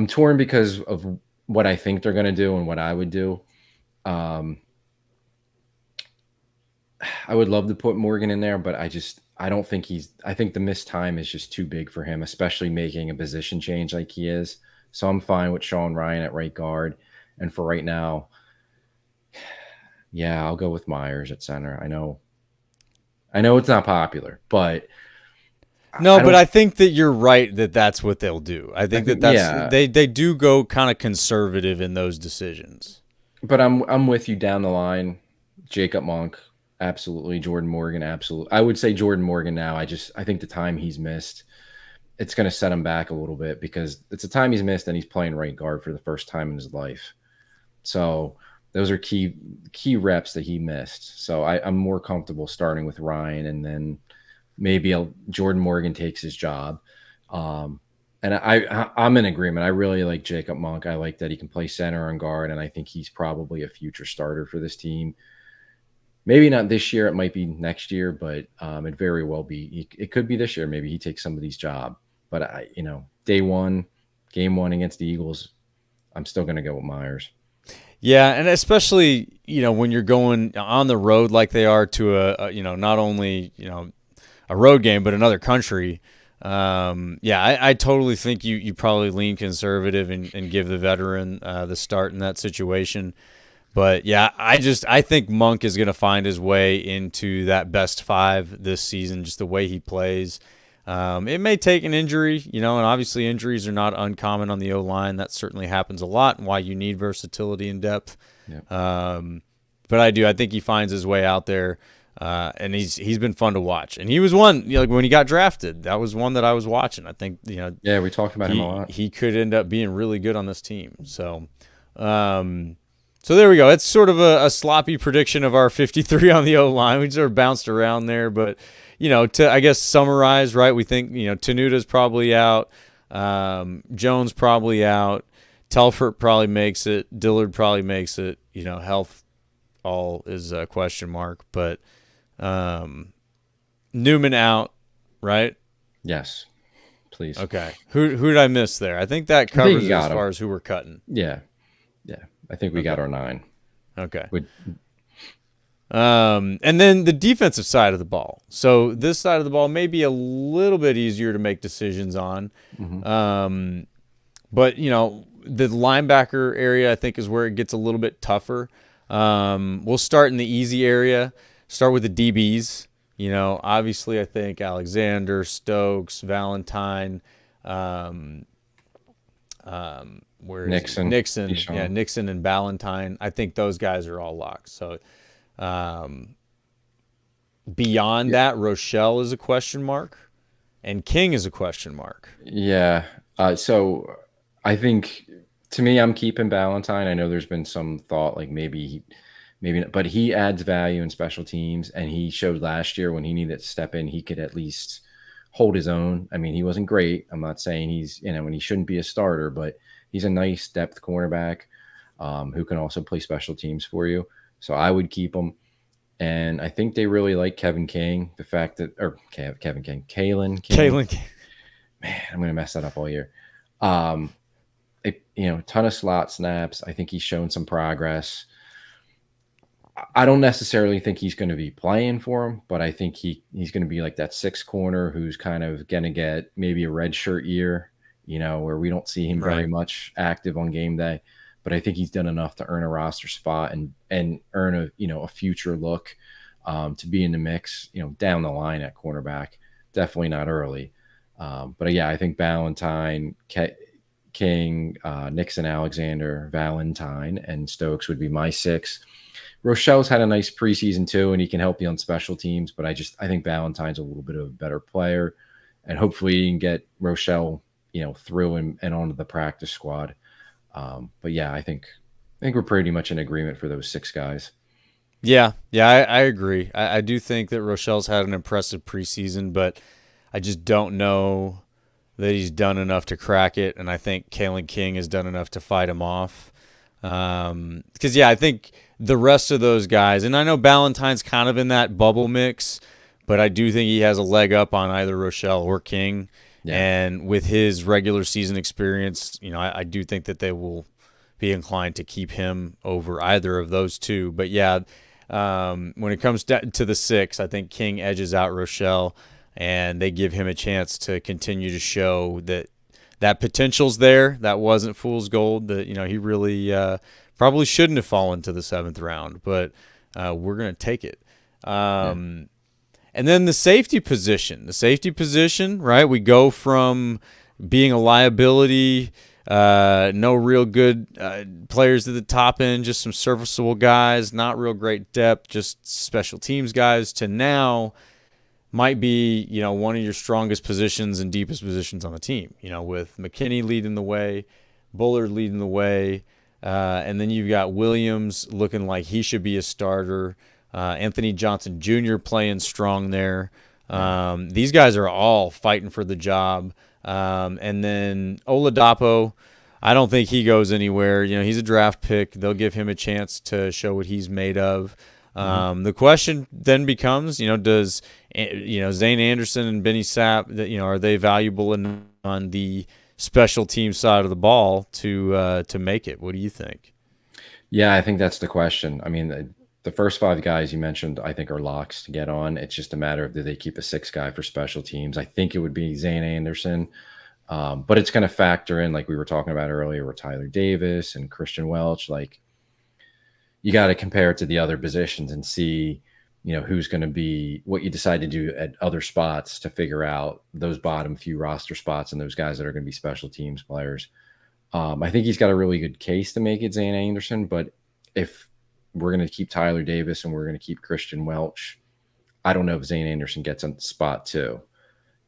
torn because of what I think they're going to do and what I would do. I would love to put Morgan in there, but I don't think I think the missed time is just too big for him, especially making a position change like he is. So I'm fine with Sean Ryan at right guard. And for right now, yeah, I'll go with Myers at center. I know it's not popular, but no, but I think that you're right that that's what they'll do. I think that's they do go kind of conservative in those decisions. But I'm with you down the line. Jacob Monk, absolutely. Jordan Morgan, absolutely. I would say Jordan Morgan now. I think the time he's missed, it's going to set him back a little bit because it's a time he's missed and he's playing right guard for the first time in his life. So those are key reps that he missed. So I'm more comfortable starting with Ryan, and then maybe Jordan Morgan takes his job. And I'm in agreement. I really like Jacob Monk. I like that he can play center and guard, and I think he's probably a future starter for this team. Maybe not this year. It might be next year, but it very well be. It could be this year. Maybe he takes somebody's job. But day one, game 1 against the Eagles, I'm still going to go with Myers. Yeah, and especially when you're going on the road like they are to a not only a road game but another country. I totally think you probably lean conservative and give the veteran the start in that situation. But yeah, I think Monk is going to find his way into that best 5 this season, just the way he plays. It may take an injury, and obviously injuries are not uncommon on the O-line. That certainly happens a lot, and why you need versatility and depth. Yeah. But I think he finds his way out there, and he's been fun to watch. And he was one, when he got drafted, that was one that I was watching. I think, yeah, we talked about him a lot. He could end up being really good on this team. So, so there we go. It's sort of a sloppy prediction of our 53 on the O-line. We sort of bounced around there, but to I guess summarize, right? We think Tenuta's probably out, Jones probably out, Telfort probably makes it, Dillard probably makes it. Health all is a question mark, but Newman out, right? Yes, please. Okay. Who did I miss there? I think that covers it as far as who we're cutting. Yeah. I think we got our 9. Okay. And then the defensive side of the ball. So this side of the ball may be a little bit easier to make decisions on. Mm-hmm. But, the linebacker area, I think, is where it gets a little bit tougher. We'll start in the easy area, start with the DBs. Obviously, I think Alexander, Stokes, Valentine, Nixon, Deshaun. Yeah, Nixon and Ballantyne. I think those guys are all locked. So beyond that, Rochelle is a question mark, and King is a question mark. Yeah. So I think, to me, I'm keeping Ballantyne. I know there's been some thought like maybe not, but he adds value in special teams, and he showed last year when he needed to step in, he could at least hold his own. I mean, he wasn't great. I'm not saying he's, when he shouldn't be a starter, but he's a nice depth cornerback who can also play special teams for you. So I would keep him. And I think they really like Kevin King. The fact that, or Kevin King, Kalen King. Man, I'm going to mess that up all year. Ton of slot snaps. I think he's shown some progress. I don't necessarily think he's going to be playing for him, but I think he's going to be like that 6th corner who's kind of going to get maybe a red shirt year, where we don't see him very much active on game day. But I think he's done enough to earn a roster spot and earn a future look to be in the mix, down the line at cornerback. Definitely not early. But yeah, I think Ballantyne, King, Nixon, Alexander, Valentine, and Stokes would be my 6. Rochelle's had a nice preseason too, and he can help you on special teams. But I think Ballantyne's a little bit of a better player, and hopefully he can get Rochelle, through and onto the practice squad. But yeah, I think we're pretty much in agreement for those 6 guys. I agree. I do think that Rochelle's had an impressive preseason, but I just don't know that he's done enough to crack it, and I think Kalen King has done enough to fight him off. Because, I think the rest of those guys, and I know Ballantyne's kind of in that bubble mix, but I do think he has a leg up on either Rochelle or King. Yeah. And with his regular season experience, I do think that they will be inclined to keep him over either of those two. But, when it comes to the 6, I think King edges out Rochelle, and they give him a chance to continue to show that potential's there. That wasn't fool's gold. That he really probably shouldn't have fallen to the 7th round, but we're gonna take it. And then the safety position. Right? We go from being a liability, no real good players at the top end, just some serviceable guys, not real great depth, just special teams guys, to now might be, one of your strongest positions and deepest positions on the team, with McKinney leading the way, Bullard leading the way, and then you've got Williams looking like he should be a starter, Anthony Johnson Jr. playing strong there. These guys are all fighting for the job. And then Oladapo, I don't think he goes anywhere. He's a draft pick. They'll give him a chance to show what he's made of. The question then becomes, does Zane Anderson and Benny Sapp, are they valuable on the special team side of the ball to make it? What do you think? Yeah, I think that's the question. I mean, the first 5 guys you mentioned, I think, are locks to get on. It's just a matter of, do they keep a 6th guy for special teams? I think it would be Zane Anderson, but it's going to factor in, like we were talking about earlier, with Tyler Davis and Christian Welch. Like, you got to compare it to the other positions and see, who's going to be, what you decide to do at other spots to figure out those bottom few roster spots and those guys that are going to be special teams players. I think he's got a really good case to make it Zane Anderson, but if we're going to keep Tyler Davis and we're going to keep Christian Welch, I don't know if Zane Anderson gets on the spot too.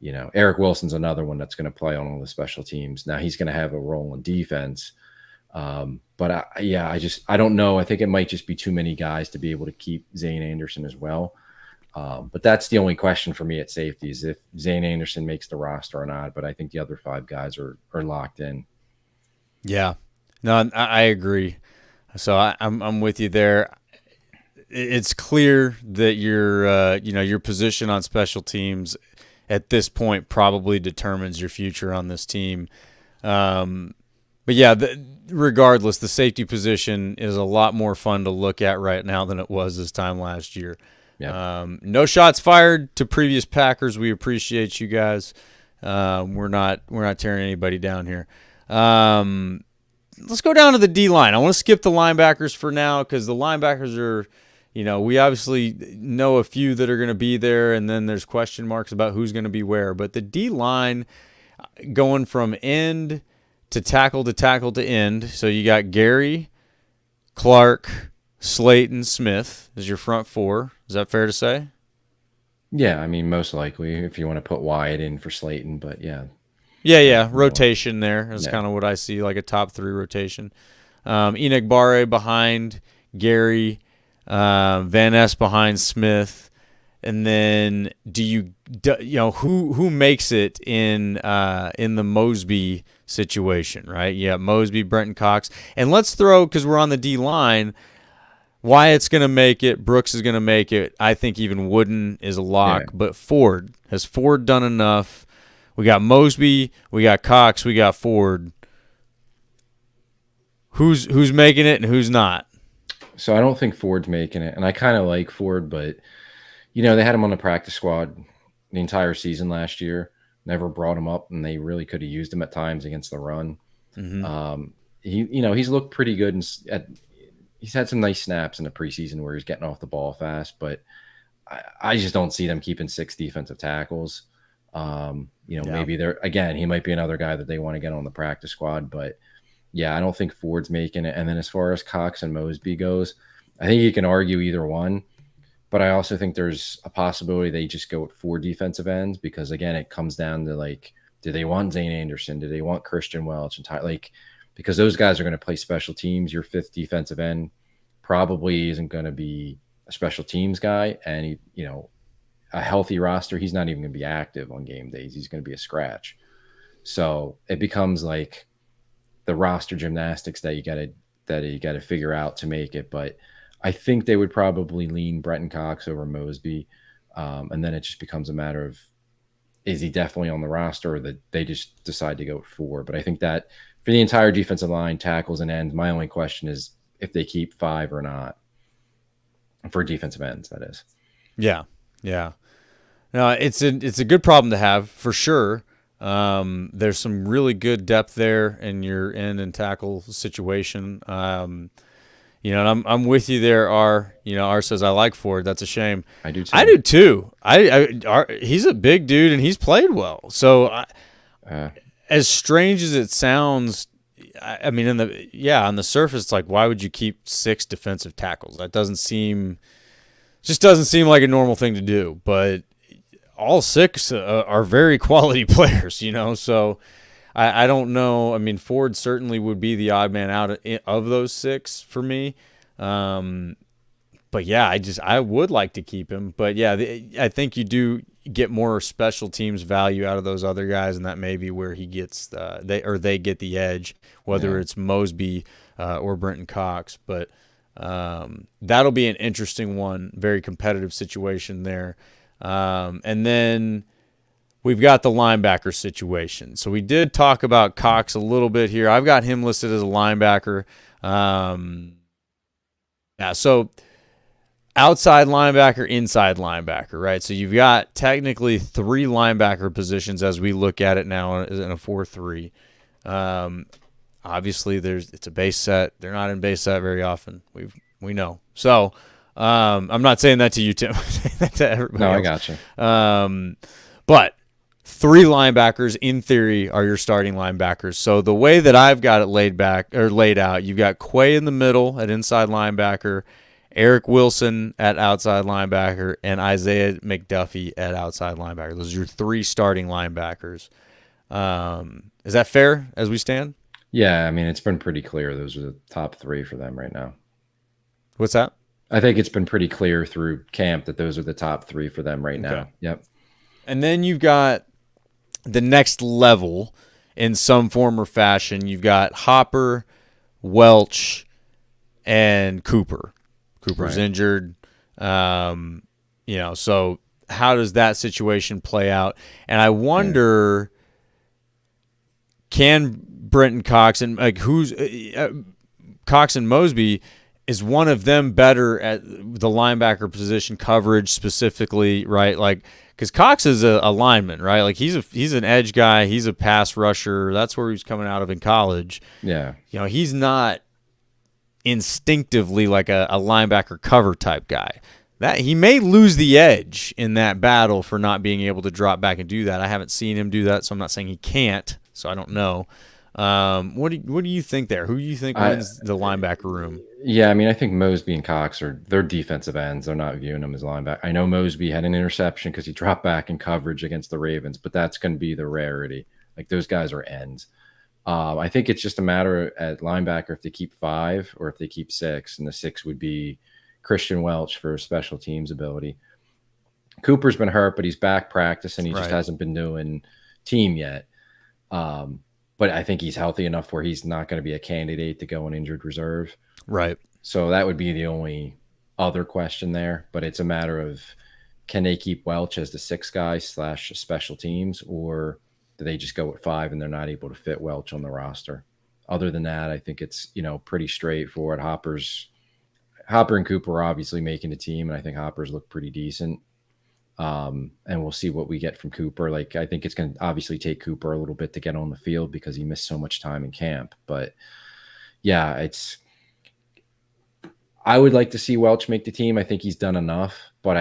Eric Wilson's another one that's going to play on all the special teams. Now he's going to have a role in defense. But I don't know. I think it might just be too many guys to be able to keep Zane Anderson as well. But that's the only question for me at safety, is if Zane Anderson makes the roster or not. But I think the other 5 guys are locked in. Yeah, no, I agree. So I'm with you there. It's clear that your position on special teams at this point probably determines your future on this team. But regardless, the safety position is a lot more fun to look at right now than it was this time last year. Yeah. No shots fired to previous Packers. We appreciate you guys. We're not tearing anybody down here. Let's go down to the D-line. I want to skip the linebackers for now because the linebackers are, we obviously know a few that are going to be there, and then there's question marks about who's going to be where. But the D-line, going from end to tackle to end. So you got Gary, Clark, Slayton, Smith as your front 4. Is that fair to say? Yeah, I mean, most likely if you want to put Wyatt in for Slayton, but yeah. Yeah. Rotation there is kind of what I see, like a top 3 rotation. Enoch Barre behind Gary, Van Ness behind Smith, and then who makes it in the Mosby situation, right? Yeah, Mosby, Brenton Cox, and let's throw, because we're on the D line, Wyatt's going to make it, Brooks is going to make it. I think even Wooden is a lock, but has Ford done enough? We got Mosby, we got Cox, we got Ford. Who's making it and who's not? So I don't think Ford's making it, and I kind of like Ford, but they had him on the practice squad the entire season last year. Never brought him up, and they really could have used him at times against the run. Mm-hmm. He's looked pretty good, and he's had some nice snaps in the preseason where he's getting off the ball fast, but I just don't see them keeping 6 defensive tackles. Maybe he might be another guy that they want to get on the practice squad, but yeah, I don't think Ford's making it. And then as far as Cox and Mosby goes, I think you can argue either one, but I also think there's a possibility they just go with 4 defensive ends, because again, it comes down to, like, do they want Zane Anderson? Do they want Christian Welch and because those guys are going to play special teams. Your 5th defensive end probably isn't going to be a special teams guy, and a healthy roster, he's not even going to be active on game days. He's going to be a scratch. So it becomes like the roster gymnastics that you got to figure out to make it. But I think they would probably lean Brenton Cox over Mosby, and then it just becomes a matter of, is he definitely on the roster, or that they just decide to go with 4? But I think that for the entire defensive line, tackles and ends, my only question is if they keep 5 or not. For defensive ends, that is. Yeah. No, it's a good problem to have for sure. There's some really good depth there in your end and tackle situation. And I'm with you there. R says I like Ford. That's a shame. I do too. He's a big dude and he's played well. So as strange as it sounds, I mean, on the surface, it's like, why would you keep 6 defensive tackles? That doesn't seem like a normal thing to do. But all 6 are very quality players, So I don't know. I mean, Ford certainly would be the odd man out of those 6 for me. But yeah, I would like to keep him. But yeah, I think you do get more special teams value out of those other guys, and that may be where he gets they get the edge, whether it's Mosby or Brenton Cox. But that'll be an interesting one, very competitive situation there. And then we've got the linebacker situation. So we did talk about Cox a little bit here. I've got him listed as a linebacker. So outside linebacker, inside linebacker, right? So you've got technically 3 linebacker positions as we look at it now in a 4-3. Obviously, it's a base set. They're not in base set very often. We know. So I'm not saying that to you, Tim. I'm saying that to everybody else. I got you. But 3 linebackers, in theory, are your starting linebackers. So the way that I've got it laid out, you've got Quay in the middle at inside linebacker, Eric Wilson at outside linebacker, and Isaiah McDuffie at outside linebacker. Those are your 3 starting linebackers. Is that fair as we stand? Yeah, I mean, it's been pretty clear. Those are the top 3 for them right now. What's that? I think it's been pretty clear through camp that those are the top 3 for them right now. Yep. And then you've got the next level in some form or fashion. You've got Hopper, Welch, and Cooper. Cooper's injured. So how does that situation play out? And I wonder, can Brenton Cox and Cox and Mosby, is one of them better at the linebacker position coverage specifically, right? Like, because Cox is a lineman, right? Like he's an edge guy. He's a pass rusher. That's where he's coming out of in college. Yeah. He's not instinctively like a linebacker cover type guy. That he may lose the edge in that battle for not being able to drop back and do that. I haven't seen him do that, so I'm not saying he can't. So I don't know. What do you think there? Who do you think wins the linebacker room? Yeah, I mean, I think Mosby and Cox they're defensive ends. They're not viewing them as linebacker. I know Mosby had an interception because he dropped back in coverage against the Ravens, but that's going to be the rarity. Like, those guys are ends. I think it's just a matter at linebacker if they keep 5 or if they keep 6, and the 6 would be Christian Welch for special teams ability. Cooper's been hurt, but he's back practicing. He just hasn't been doing team yet. But I think he's healthy enough where he's not going to be a candidate to go on injured reserve. Right. So that would be the only other question there. But it's a matter of, can they keep Welch as the 6 guy / special teams, or do they just go with 5 and they're not able to fit Welch on the roster? Other than that, I think it's, pretty straightforward. Hopper and Cooper are obviously making the team, and I think Hopper's looked pretty decent. And we'll see what we get from Cooper. Like, I think it's going to obviously take Cooper a little bit to get on the field because he missed so much time in camp. But yeah, I would like to see Welch make the team. I think he's done enough, but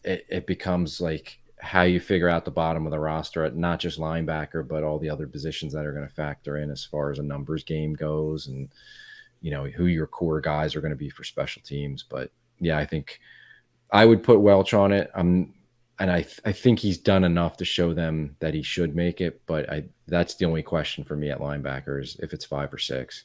it becomes like how you figure out the bottom of the roster at not just linebacker, but all the other positions that are going to factor in as far as a numbers game goes, and who your core guys are going to be for special teams. But yeah, I think I would put Welch on it. And I think he's done enough to show them that he should make it. But that's the only question for me at linebackers, if it's 5 or 6.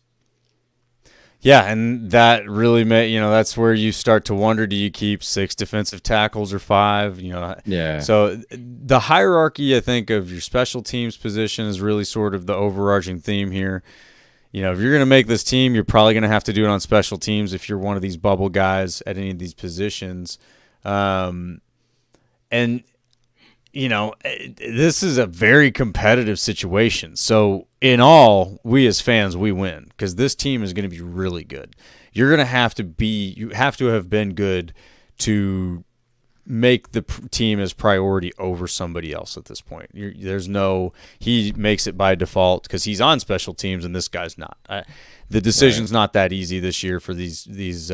Yeah, and that really that's where you start to wonder, do you keep 6 defensive tackles or 5? Yeah. So the hierarchy, I think, of your special teams position is really sort of the overarching theme here. If you're going to make this team, you're probably going to have to do it on special teams if you're one of these bubble guys at any of these positions. And this is a very competitive situation. So in all, we as fans, we win because this team is going to be really good. You have to have been good to make the team as priority over somebody else at this point. He makes it by default because he's on special teams and this guy's not. The decision's not that easy this year for these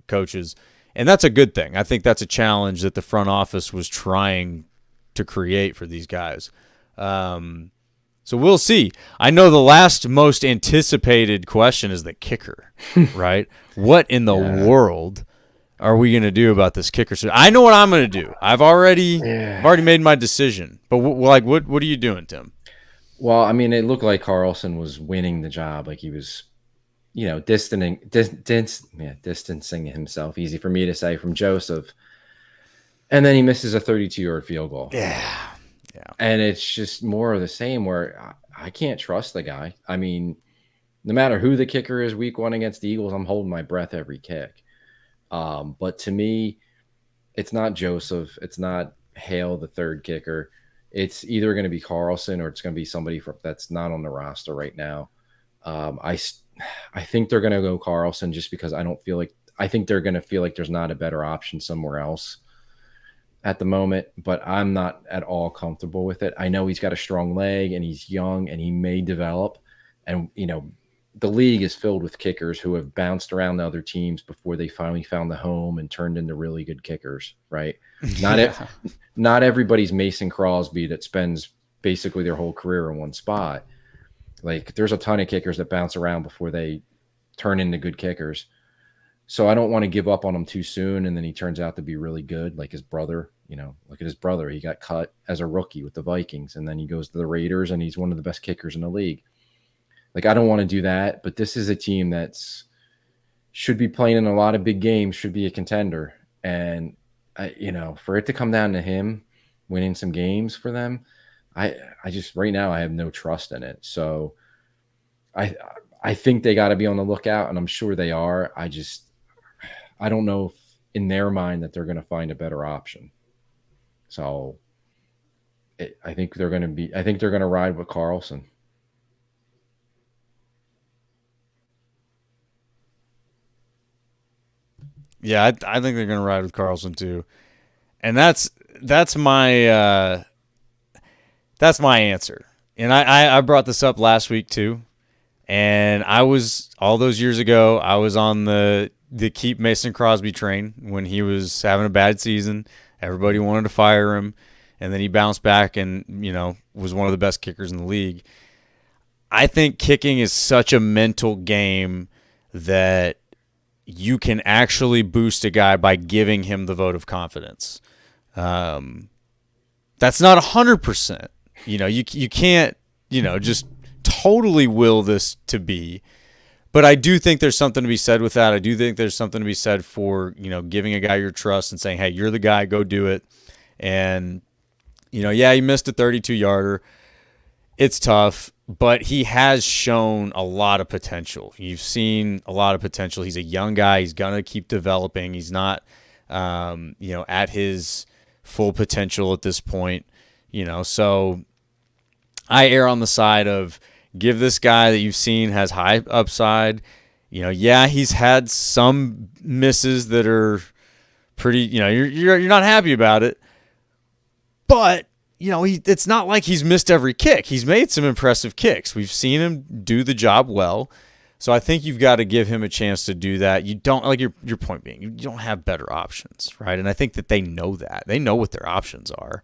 coaches, and that's a good thing. I think that's a challenge that the front office was trying to create for these guys. So we'll see. I know the last most anticipated question is the kicker, right? What in the world are we going to do about this kicker? So I know what I'm going to do. I've already made my decision. But what are you doing, Tim? Well, I mean, it looked like Carlson was winning the job. Like he was, distancing himself. Easy for me to say, from Joseph. And then he misses a 32-yard field goal. Yeah. And it's just more of the same where I can't trust the guy. I mean, no matter who the kicker is week 1 against the Eagles, I'm holding my breath every kick. But to me, it's not Joseph. It's not Hale, the third kicker. It's either going to be Carlson or it's going to be somebody that's not on the roster right now. I think they're going to go Carlson just because I think they're going to feel like there's not a better option somewhere else at the moment, but I'm not at all comfortable with it. I know he's got a strong leg and he's young and he may develop. And, the league is filled with kickers who have bounced around the other teams before they finally found the home and turned into really good kickers, right? Not everybody's Mason Crosby that spends basically their whole career in one spot. Like there's a ton of kickers that bounce around before they turn into good kickers. So I don't want to give up on him too soon, and then he turns out to be really good, like his brother. Look at his brother. He got cut as a rookie with the Vikings, and then he goes to the Raiders, and he's one of the best kickers in the league. Like, I don't want to do that, but this is a team that's should be playing in a lot of big games, should be a contender. And, for it to come down to him winning some games for them, I just right now I have no trust in it. So I think they got to be on the lookout, and I'm sure they are. I don't know if in their mind that they're going to find a better option. So I think they're going to ride with Carlson. Yeah, I think they're going to ride with Carlson too, and that's my answer. And I brought this up last week too, and I was all those years ago. I was on the keep Mason Crosby train when he was having a bad season. Everybody wanted to fire him, and then he bounced back and was one of the best kickers in the league. I think kicking is such a mental game that you can actually boost a guy by giving him the vote of confidence. That's not 100%. You can't, just totally will this to be. But I do think there's something to be said with that. I do think there's something to be said for, giving a guy your trust and saying, hey, you're the guy, go do it. And, he missed a 32-yarder. It's tough, but he has shown a lot of potential. You've seen a lot of potential. He's a young guy. He's going to keep developing. He's not, at his full potential at this point, so I err on the side of give this guy that you've seen has high upside. He's had some misses that are pretty, you're not happy about it, but it's not like he's missed every kick. He's made some impressive kicks. We've seen him do the job well. So I think you've got to give him a chance to do that. You don't, like your point being, you don't have better options, right? And I think that they know that. They know what their options are.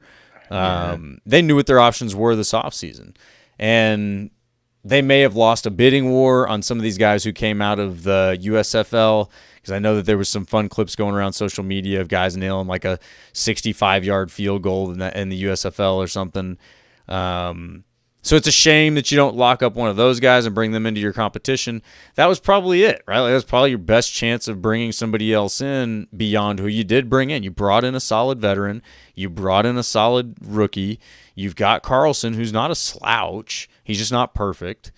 They knew what their options were this offseason. And they may have lost a bidding war on some of these guys who came out of the USFL, because I know that there was some fun clips going around social media of guys nailing like a 65-yard field goal in the USFL or something. So it's a shame that you don't lock up one of those guys and bring them into your competition. That was probably it, right? Like, that was probably your best chance of bringing somebody else in beyond who you did bring in. You brought in a solid veteran. You brought in a solid rookie. You've got Carlson, who's not a slouch. He's just not perfect.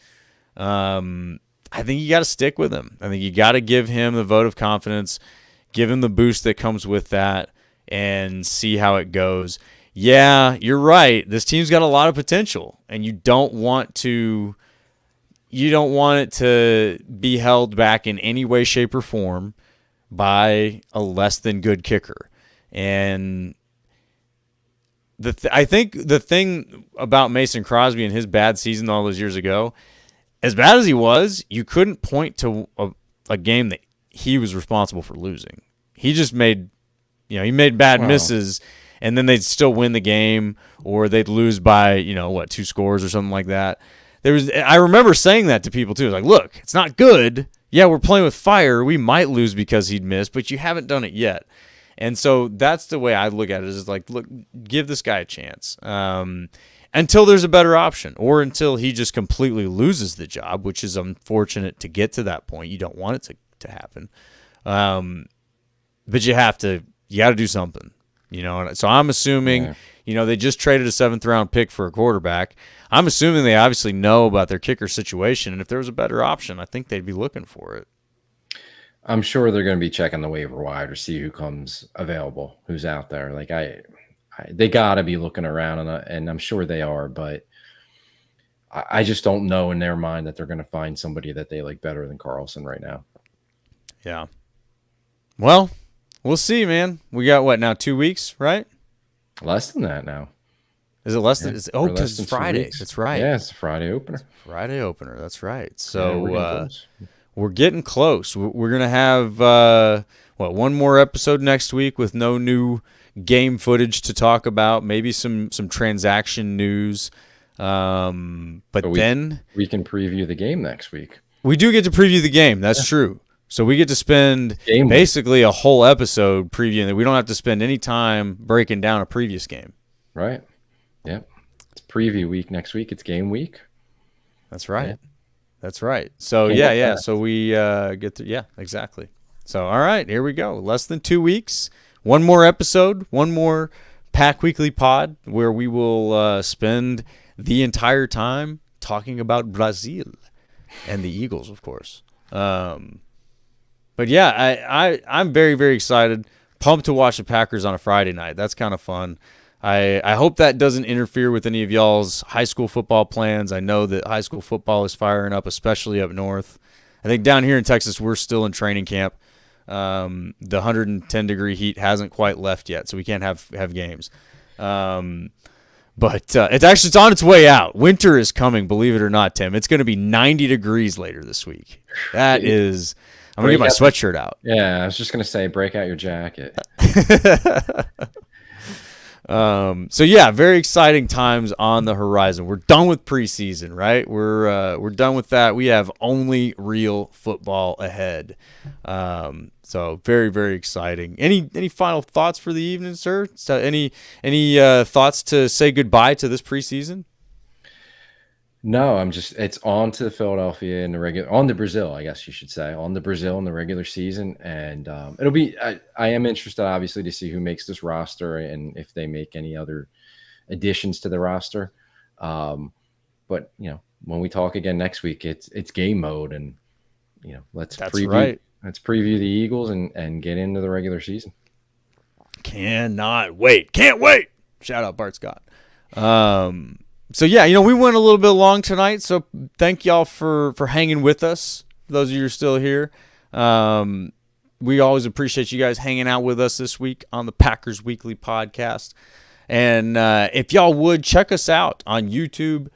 I think you got to stick with him. I think you got to give him the vote of confidence, give him the boost that comes with that, and see how it goes. Yeah, you're right. This team's got a lot of potential, and you don't want it to be held back in any way, shape, or form by a less than good kicker. And I think the thing about Mason Crosby and his bad season all those years ago, as bad as he was, you couldn't point to a game that he was responsible for losing. He just made bad misses, and then they'd still win the game, or they'd lose by, 2 scores or something like that. I remember saying that to people too. Like, look, it's not good. Yeah, we're playing with fire. We might lose because he'd missed, but you haven't done it yet. And so that's the way I look at it, is like, look, give this guy a chance until there's a better option, or until he just completely loses the job, which is unfortunate to get to that point. You don't want it to happen. But you got to do something. So I'm assuming, they just traded a 7th-round pick for a quarterback. I'm assuming they obviously know about their kicker situation, and if there was a better option, I think they'd be looking for it. I'm sure they're going to be checking the waiver wire to see who comes available, who's out there. Like they got to be looking around, and I'm sure they are, but I just don't know in their mind that they're going to find somebody that they like better than Carlson right now. Yeah. Well, we'll see, man. We got what now? 2 weeks, right? Less than that now. Is it less than? Because it's Friday. That's right. Yeah, it's a Friday opener. Friday opener. That's right. So we're getting close. We're gonna have one more episode next week with no new game footage to talk about. Maybe some transaction news. But then we can preview the game next week. We do get to preview the game. That's true. So we get to spend basically a whole episode previewing it. We don't have to spend any time breaking down a previous game. Right. Yep. It's preview week next week. It's game week. That's right. Yeah. That's right. So, So we get to – yeah, exactly. So, all right, here we go. Less than 2 weeks. One more episode, one more Pack Weekly pod where we will spend the entire time talking about Brazil and the Eagles, of course. But yeah, I'm very, very excited. Pumped to watch the Packers on a Friday night. That's kind of fun. I hope that doesn't interfere with any of y'all's high school football plans. I know that high school football is firing up, especially up north. I think down here in Texas, we're still in training camp. The 110-degree heat hasn't quite left yet, so we can't have games. But it's on its way out. Winter is coming, believe it or not, Tim. It's going to be 90 degrees later this week. That is... I'm going to get my sweatshirt out. Yeah, I was just going to say, break out your jacket. So, yeah, very exciting times on the horizon. We're done with preseason, right? We're done with that. We have only real football ahead. So, very, very exciting. Any final thoughts for the evening, sir? So any thoughts to say goodbye to this preseason? No, it's on to Philadelphia in on to Brazil, I guess you should say, on to Brazil in the regular season. And it'll be, I am interested, obviously, to see who makes this roster and if they make any other additions to the roster. But, when we talk again next week, it's game mode. And, let's preview the Eagles and get into the regular season. Cannot wait. Can't wait. Shout out Bart Scott. So, yeah, we went a little bit long tonight, so thank y'all for hanging with us, those of you who are still here. We always appreciate you guys hanging out with us this week on the Packers Weekly Podcast. And if y'all would, check us out on YouTube,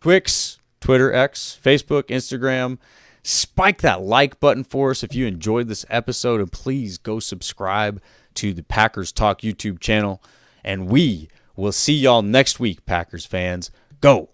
Twix, Twitter, X, Facebook, Instagram. Spike that like button for us if you enjoyed this episode, and please go subscribe to the Packers Talk YouTube channel. And we will see y'all next week, Packers fans. Go